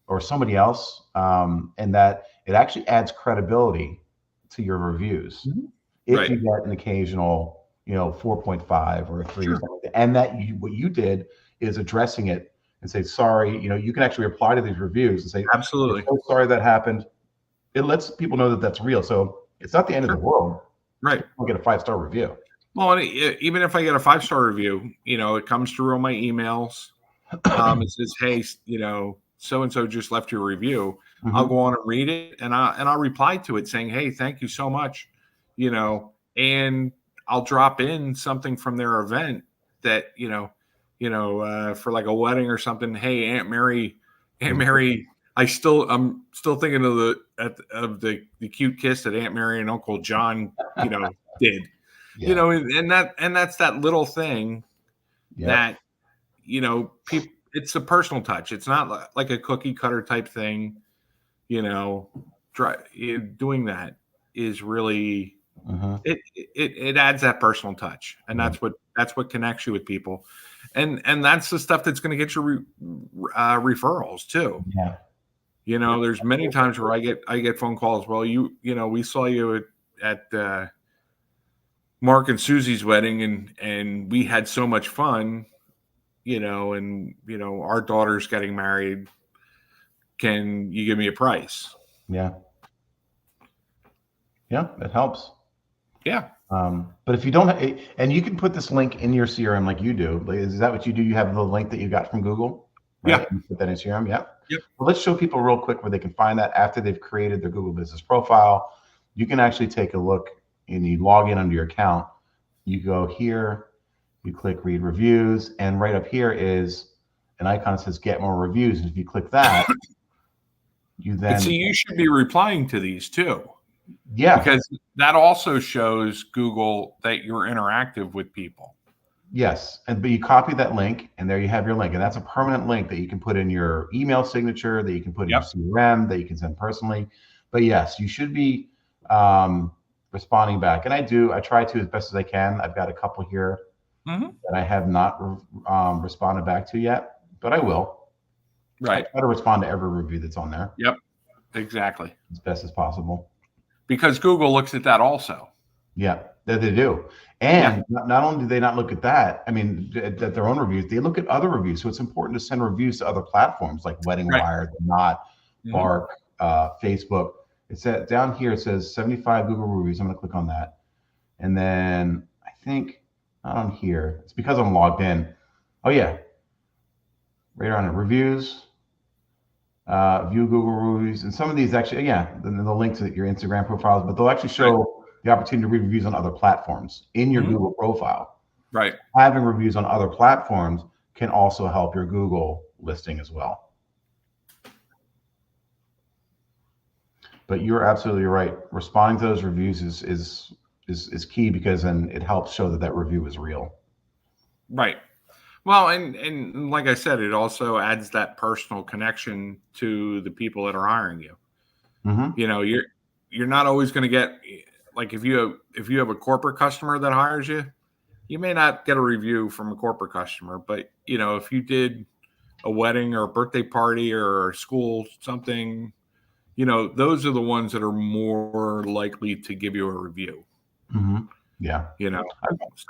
Speaker 1: or somebody else, and that it actually adds credibility to your reviews if you get an occasional, 4.5 or a 3 or something like that. And that what you did is addressing it and say, sorry, you can actually reply to these reviews and say,
Speaker 2: absolutely,
Speaker 1: so sorry that happened. It lets people know that that's real. So it's not the end of the world.
Speaker 2: Right.
Speaker 1: I'll get a 5-star review.
Speaker 2: Well, even if I get a 5-star review, it comes through on my emails. It says, hey, so-and-so just left your review. I'll go on and read it, and I'll reply to it saying, hey, thank you so much. and I'll drop in something from their event that, for like a wedding or something. Hey, Aunt Mary, I'm still thinking of the cute kiss that Aunt Mary and Uncle John, did,
Speaker 1: Yeah.
Speaker 2: and that's that little thing that, people, it's a personal touch. It's not like a cookie cutter type thing, doing that is really, it adds that personal touch, and that's what connects you with people, and that's the stuff that's going to get you referrals too.
Speaker 1: Yeah.
Speaker 2: There's many times where I get phone calls. Well, we saw you at Mark and Susie's wedding, and we had so much fun, and our daughter's getting married. Can you give me a price?
Speaker 1: Yeah. Yeah, it helps.
Speaker 2: Yeah.
Speaker 1: But if you don't, and you can put this link in your CRM like you do. Is that what you do? You have the link that you got from Google, right?
Speaker 2: Yeah.
Speaker 1: You put that in CRM. Yeah.
Speaker 2: Yep.
Speaker 1: Well, let's show people real quick where they can find that after they've created their Google Business profile. You can actually take a look, and you log in under your account. You go here, you click read reviews, and right up here is an icon that says get more reviews. And if you click that, you then
Speaker 2: see, you should be replying to these too.
Speaker 1: Yeah.
Speaker 2: Because that also shows Google that you're interactive with people.
Speaker 1: Yes. But you copy that link, and there you have your link. And that's a permanent link that you can put in your email signature, that you can put in your CRM, that you can send personally. But yes, you should be responding back. And I try to as best as I can. I've got a couple here that I have not responded back to yet, but I will.
Speaker 2: Right.
Speaker 1: I try to respond to every review that's on there.
Speaker 2: Yep. Exactly.
Speaker 1: As best as possible.
Speaker 2: Because Google looks at that also.
Speaker 1: Yeah, that they do. And not only do they not look at that, I mean, at their own reviews, they look at other reviews. So it's important to send reviews to other platforms like Wedding Wire, The Knot, Bark, Facebook. It's down here. It says 75 Google reviews. I'm going to click on that. And then I think not on here. It's because I'm logged in. Oh, yeah. Right on it. Reviews. View Google reviews, and some of these actually, the link to your Instagram profiles, but they'll actually show the opportunity to read reviews on other platforms in your Google profile.
Speaker 2: Right.
Speaker 1: Having reviews on other platforms can also help your Google listing as well. But you're absolutely right. Responding to those reviews is key, because then it helps show that that review is real. Right.
Speaker 2: Well, and like I said, it also adds that personal connection to the people that are hiring you. You're not always going to get, like, if you have a corporate customer that hires you, you may not get a review from a corporate customer. But if you did a wedding or a birthday party or a school something, those are the ones that are more likely to give you a review.
Speaker 1: Yeah.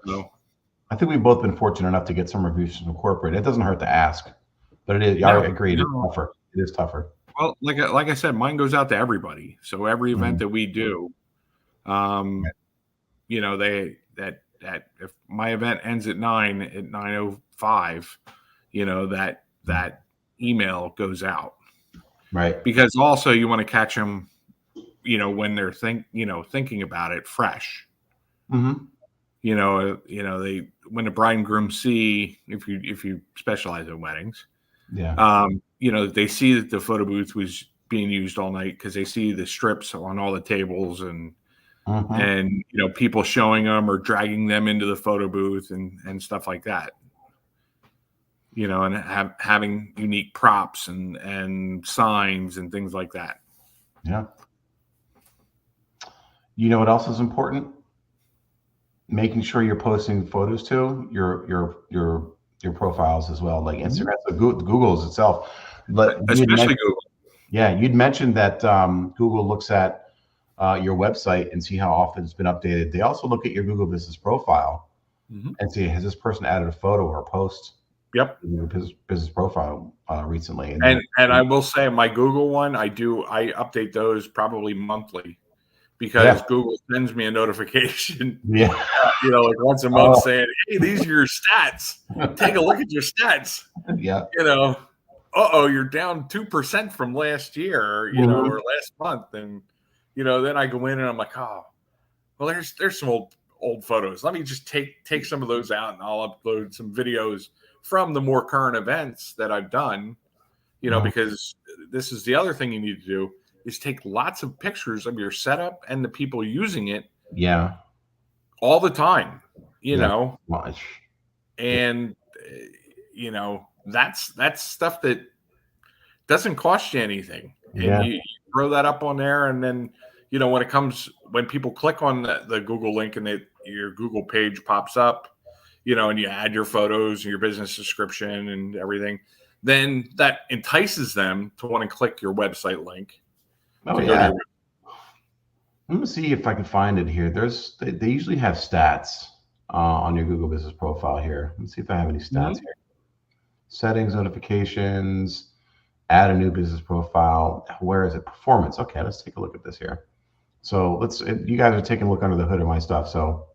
Speaker 2: So.
Speaker 1: I think we've both been fortunate enough to get some reviews from corporate. It doesn't hurt to ask, but it is. I agree. It's tougher. It is tougher.
Speaker 2: Well, like I said, mine goes out to everybody. So every event that we do, that if my event ends at 9:05, that email goes out.
Speaker 1: Right.
Speaker 2: Because also you want to catch them, when they're thinking about it fresh. When the bride and groom see, if you specialize in weddings, they see that the photo booth was being used all night, because they see the strips on all the tables and people showing them or dragging them into the photo booth and stuff like that. And having unique props and signs and things like that.
Speaker 1: Yeah. You know what else is important? Making sure you're posting photos to your profiles as well, like Instagram. So Google's itself, but
Speaker 2: especially Google.
Speaker 1: Yeah, you'd mentioned that Google looks at your website and see how often it's been updated. They also look at your Google Business profile and see, has this person added a photo or a post?
Speaker 2: Yep.
Speaker 1: In your business profile recently.
Speaker 2: And I will say, my Google one, I update those probably monthly, because Google sends me a notification, like once a month, saying, "Hey, these are your stats. Take a look at your stats."
Speaker 1: Yeah.
Speaker 2: You're down 2% from last year, or last month, and then I go in and I'm like, oh, well, there's some old old photos. Let me just take some of those out, and I'll upload some videos from the more current events that I've done. Because this is the other thing you need to do is take lots of pictures of your setup and the people using it.
Speaker 1: Yeah.
Speaker 2: All the time,
Speaker 1: Much.
Speaker 2: And that's stuff that doesn't cost you anything. And you throw that up on there, and then when people click on the Google link and your Google page pops up, and you add your photos and your business description and everything, then that entices them to want to click your website link.
Speaker 1: Oh yeah. Let me see if I can find it here. They usually have stats on your Google Business profile here. Let's see if I have any stats here. Settings, notifications, add a new business profile. Where is it? Performance. Okay, let's take a look at this here. So you guys are taking a look under the hood of my stuff, so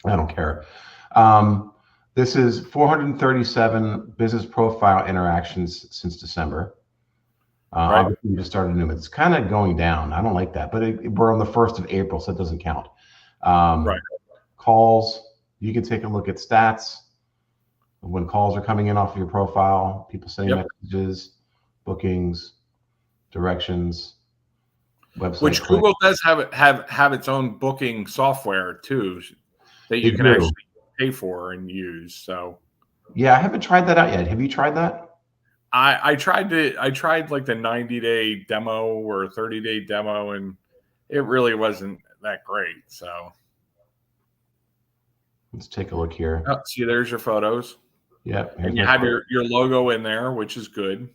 Speaker 1: I don't care. This is 437 business profile interactions since December. Obviously, we just started new. It's kind of going down. I don't like that, but we're on the 1st of April, so it doesn't count. Calls. You can take a look at stats when calls are coming in off of your profile. People sending messages, bookings, directions, website.
Speaker 2: Which Google does have its own booking software too, that you can actually pay for and use. So
Speaker 1: yeah, I haven't tried that out yet. Have you tried that?
Speaker 2: I tried like the 90-day demo or 30-day demo, and it really wasn't that great. So
Speaker 1: let's take a look here.
Speaker 2: Oh, see, there's your photos.
Speaker 1: Yep.
Speaker 2: And you have your logo in there, which is good.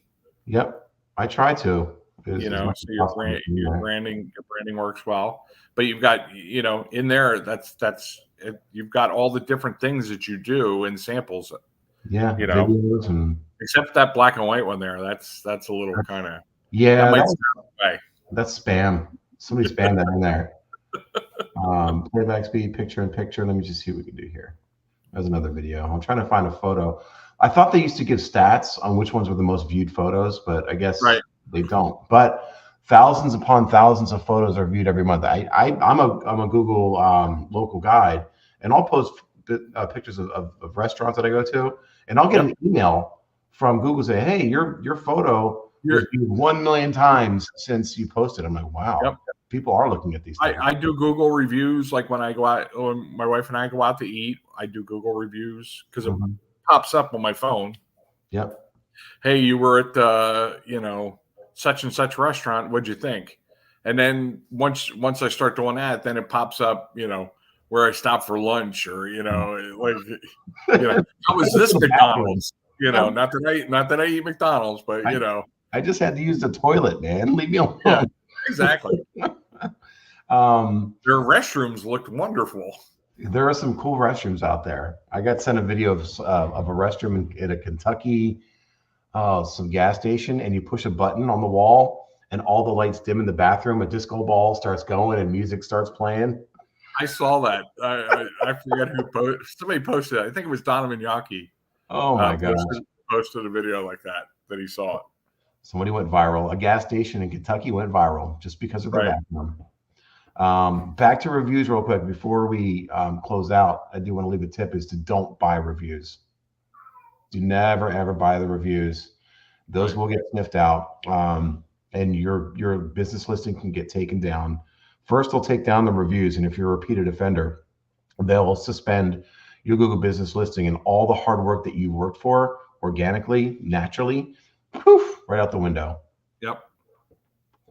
Speaker 1: Yep. I try to.
Speaker 2: So your branding works well. But you've got, in there, that's it, you've got all the different things that you do in samples.
Speaker 1: Yeah. Videos and
Speaker 2: except that black and white one there. That's a little kind of
Speaker 1: that's spam. Somebody spammed that in there. Playback speed, picture in picture. Let me just see what we can do here. There's another video. I'm trying to find a photo. I thought they used to give stats on which ones were the most viewed photos, but I guess they don't. But thousands upon thousands of photos are viewed every month. I'm a Google local guide, and I'll post pictures of restaurants that I go to, and I'll get an email from Google saying, "Hey, your photo was viewed 1 million times since you posted." I'm like, wow. People are looking at these things.
Speaker 2: I do Google reviews, like when I go out, when my wife and I go out to eat, I do Google reviews because it pops up on my phone.
Speaker 1: Yep.
Speaker 2: Hey, you were at such and such restaurant. What'd you think? And then once I start doing that, then it pops up, where I stopped for lunch, or how was this McDonald's? Not that I eat McDonald's, but
Speaker 1: I just had to use the toilet, man. Leave me alone.
Speaker 2: Yeah, exactly. Their restrooms looked wonderful.
Speaker 1: There are some cool restrooms out there. I got sent a video of a restroom in a Kentucky, some gas station, and you push a button on the wall, and all the lights dim in the bathroom. A disco ball starts going, and music starts playing.
Speaker 2: I saw that. I forget who somebody posted it. I think it was Donovan Yockey.
Speaker 1: Oh my gosh!
Speaker 2: Posted a video like that he saw it.
Speaker 1: Somebody went viral. A gas station in Kentucky went viral just because of the bathroom. Back to reviews real quick before we close out. I do want to leave a tip is to don't buy reviews. Do never ever buy the reviews. Those will get sniffed out, and your business listing can get taken down. First, they'll take down the reviews, and if you're a repeated offender, they'll suspend your Google business listing, and all the hard work that you worked for organically, naturally, poof, right out the window.
Speaker 2: Yep.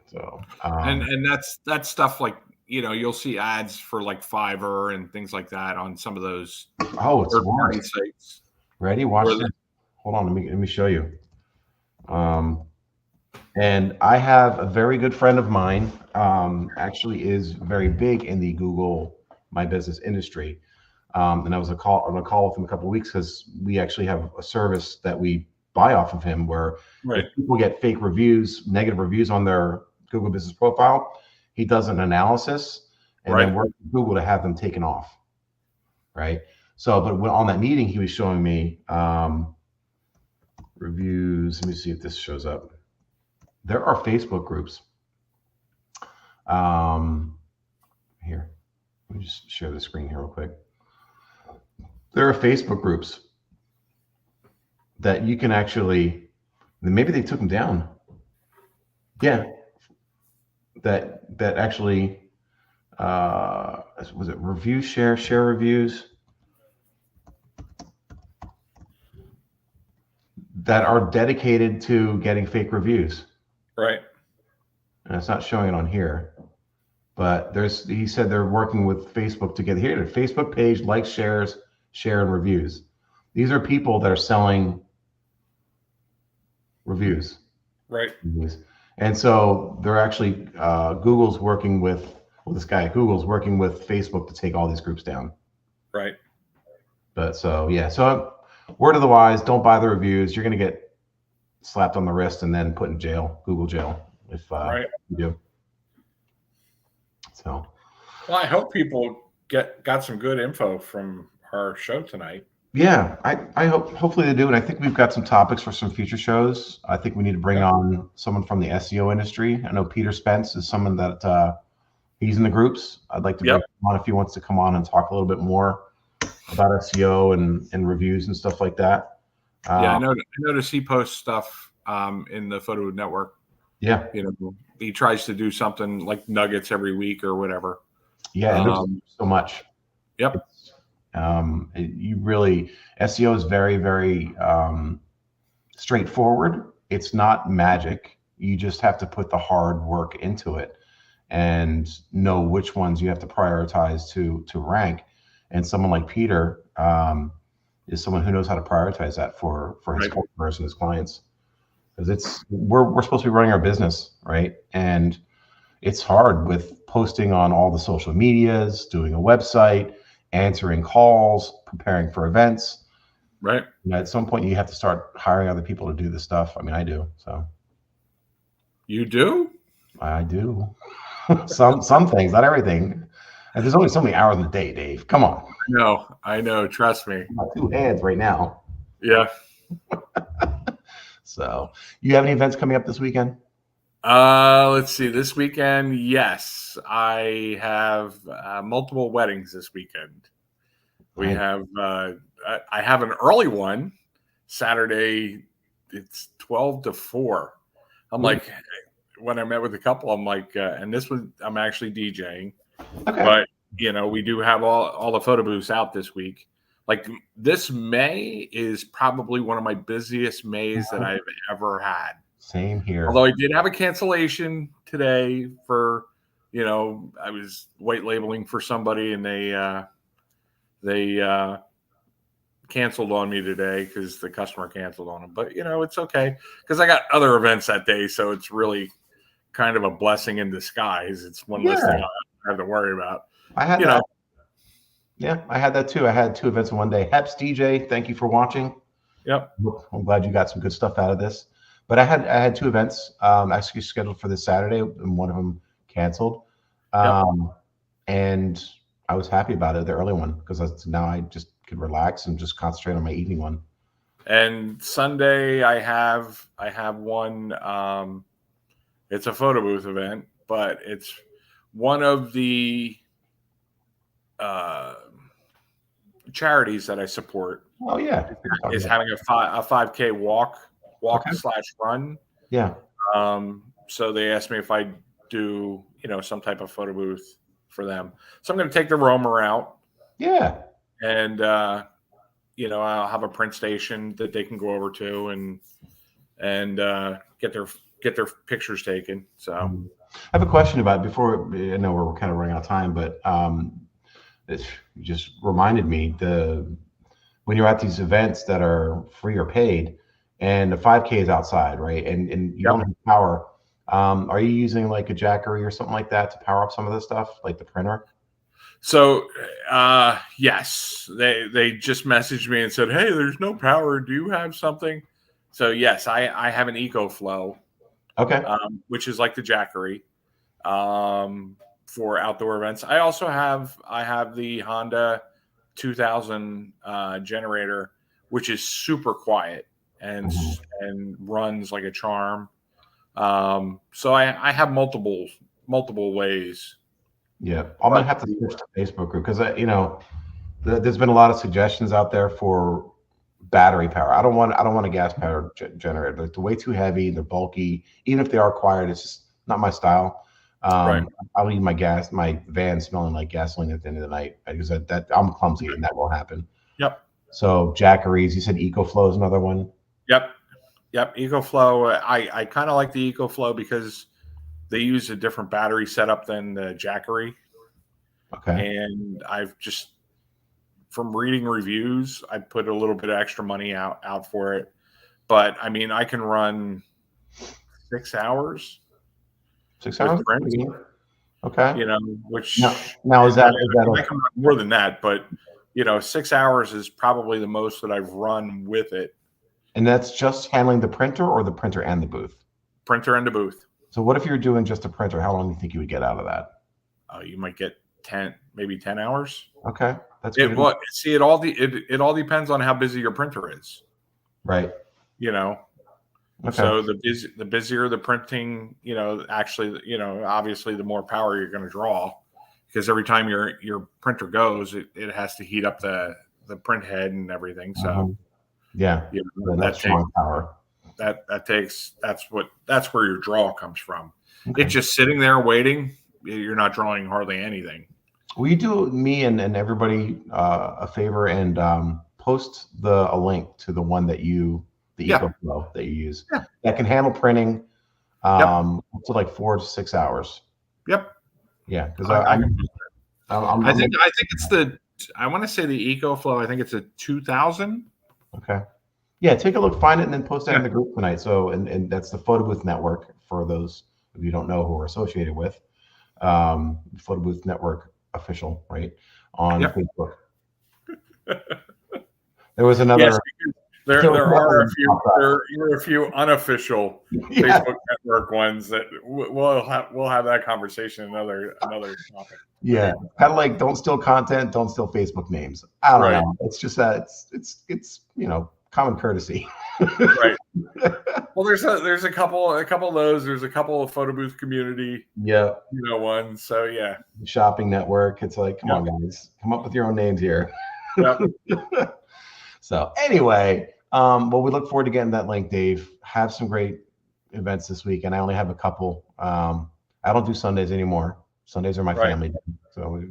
Speaker 1: So
Speaker 2: and that's stuff like you'll see ads for like Fiverr and things like that on some of those
Speaker 1: third-party
Speaker 2: sites.
Speaker 1: Ready? Watch this. Hold on, let me show you. And I have a very good friend of mine, actually is very big in the Google My Business industry. And I was on a call with him a couple of weeks because we actually have a service that we buy off of him where if people get fake reviews, negative reviews on their Google Business profile, he does an analysis and then works with Google to have them taken off. Right. So, but on that meeting, he was showing me reviews. Let me see if this shows up. There are Facebook groups. Here, let me me just share the screen here real quick. There are Facebook groups that you can actually, maybe they took them down. Yeah, that actually was it review share reviews that are dedicated to getting fake reviews.
Speaker 2: Right.
Speaker 1: And it's not showing it on here, but he said they're working with Facebook to get here. The Facebook page, likes, shares, share, and reviews. These are people that are selling reviews.
Speaker 2: Right.
Speaker 1: And so they're actually, Google's working with this guy at Google's working with Facebook to take all these groups down.
Speaker 2: Right.
Speaker 1: But so word of the wise, don't buy the reviews. You're going to get slapped on the wrist and then put in jail, Google jail, if you do. So,
Speaker 2: well, I hope people got some good info from our show tonight.
Speaker 1: Yeah, I hopefully they do, and I think we've got some topics for some future shows. I think we need to bring on someone from the SEO industry. I know Peter Spence is someone that he's in the groups. I'd like to bring him on if he wants to come on and talk a little bit more about SEO and reviews and stuff like that.
Speaker 2: I noticed he posts stuff in the Photo Network.
Speaker 1: Yeah,
Speaker 2: he tries to do something like nuggets every week or whatever.
Speaker 1: Yeah, there's so much.
Speaker 2: Yep.
Speaker 1: You really, SEO is very, very straightforward. It's not magic. You just have to put the hard work into it and know which ones you have to prioritize to rank. And someone like Peter is someone who knows how to prioritize that for his customers and his clients. Because we're supposed to be running our business, right? And it's hard with posting on all the social medias, doing a website, answering calls, preparing for events.
Speaker 2: Right.
Speaker 1: At some point, you have to start hiring other people to do this stuff. I mean, I do. So.
Speaker 2: You do?
Speaker 1: I do. some things, not everything. And there's only so many hours in the day, Dave. Come on.
Speaker 2: I know. Trust me.
Speaker 1: I'm on 2 hands right now.
Speaker 2: Yeah.
Speaker 1: So, you have any events coming up this weekend?
Speaker 2: Let's see. This weekend, yes, I have multiple weddings this weekend. We have I have an early one Saturday. It's 12 to 4. I'm like, when I met with a couple, I'm like, and this was I'm actually DJing, but we do have all the photo booths out this week. Like this May is probably one of my busiest Mays that I've ever had.
Speaker 1: Same here.
Speaker 2: Although I did have a cancellation today for, I was white labeling for somebody and they canceled on me today because the customer canceled on them. But, it's okay because I got other events that day. So it's really kind of a blessing in disguise. It's one less thing I have to worry about.
Speaker 1: I had that. Yeah, I had that too. I had 2 events in one day. Heps DJ, thank you for watching.
Speaker 2: Yep.
Speaker 1: I'm glad you got some good stuff out of this. But I had 2 events actually scheduled for this Saturday, and one of them canceled. And I was happy about it, the early one, because now I just could relax and just concentrate on my evening one.
Speaker 2: And Sunday I have one. It's a photo booth event, but it's one of the charities that I support.
Speaker 1: Oh yeah,
Speaker 2: is having a 5K walk / run.
Speaker 1: Yeah.
Speaker 2: So they asked me if I do, some type of photo booth for them. So I'm going to take the roamer out.
Speaker 1: Yeah.
Speaker 2: And I'll have a print station that they can go over to and get their pictures taken. So
Speaker 1: I have a question about it before. I know we're kind of running out of time, but it just reminded me when you're at these events that are free or paid, and the 5K is outside, right? And you don't have power. Are you using like a Jackery or something like that to power up some of the stuff, like the printer?
Speaker 2: So yes, they just messaged me and said, "Hey, there's no power. Do you have something?" So yes, I have an EcoFlow, which is like the Jackery for outdoor events. I also have the Honda 2000 generator, which is super quiet and runs like a charm. So I have multiple ways
Speaker 1: Yeah, I'm gonna have to switch to Facebook group because there's been a lot of suggestions out there for battery power. I don't want a gas powered generator. They're way too heavy. They're bulky. Even if they are quiet, it's just not my style.
Speaker 2: Right.
Speaker 1: I'll leave my van smelling like gasoline at the end of the night because that I'm clumsy and that won't happen.
Speaker 2: Yep.
Speaker 1: So Jackeries, you said EcoFlow is another one.
Speaker 2: Yep. EcoFlow. I kind of like the EcoFlow because they use a different battery setup than the Jackery.
Speaker 1: Okay.
Speaker 2: And I've just, from reading reviews, I put a little bit of extra money out for it. But I mean, I can run 6 hours.
Speaker 1: 6 hours? Okay.
Speaker 2: Which
Speaker 1: now is that
Speaker 2: I can run more than that, but 6 hours is probably the most that I've run with it.
Speaker 1: And that's just handling the printer or the printer and the booth?
Speaker 2: Printer and the booth.
Speaker 1: So what if you're doing just a printer? How long do you think you would get out of that?
Speaker 2: You might get 10 hours.
Speaker 1: Okay, that's good.
Speaker 2: It all depends on how busy your printer is.
Speaker 1: Right.
Speaker 2: Okay. So the busier the printing, actually, obviously the more power you're going to draw, because every time your printer goes, it has to heat up the print head and everything. So
Speaker 1: yeah, that's strong power.
Speaker 2: That's where your draw comes from.
Speaker 1: Okay.
Speaker 2: It's just sitting there waiting. You're not drawing hardly anything.
Speaker 1: Will you do me and everybody a favor and post a link to the one that EcoFlow that you use that can handle printing up to like 4 to 6 hours?
Speaker 2: Yep.
Speaker 1: Yeah, because
Speaker 2: I think it's I want to say the EcoFlow. I think it's a 2000.
Speaker 1: Okay. Yeah, take a look, find it, and then post that in the group tonight. So, and that's the Photo Booth Network for those of you who don't know who we're associated with. Photo Booth Network official, right, on Facebook. There was another.
Speaker 2: Yes, there are a few unofficial Facebook Network ones that we'll have that conversation another topic.
Speaker 1: Yeah, kind of like don't steal content, don't steal Facebook names. I don't know. It's just that it's common courtesy.
Speaker 2: Right. Well, there's a couple of those. There's a couple of Photo Booth community.
Speaker 1: Yeah.
Speaker 2: Ones. So yeah.
Speaker 1: Shopping network. It's like, come on, guys, come up with your own names here.
Speaker 2: Yep.
Speaker 1: So anyway, well, we look forward to getting that link, Dave. Have some great events this week, and I only have a couple. I don't do Sundays anymore. Sundays are my family day, so we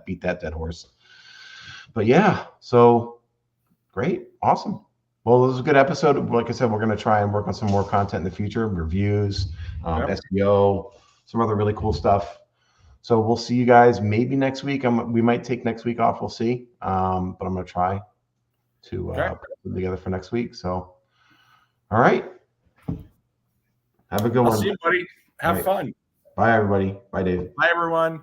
Speaker 1: beat that dead horse. But yeah, so great, awesome. Well, this is a good episode. Like I said, we're going to try and work on some more content in the future, reviews, SEO, some other really cool stuff. So we'll see you guys maybe next week. We might take next week off. We'll see. But I'm going to try to put them together for next week. So, all right. Have a good one.
Speaker 2: See you, buddy. Have fun.
Speaker 1: Bye, everybody. Bye, Dave.
Speaker 2: Bye, everyone.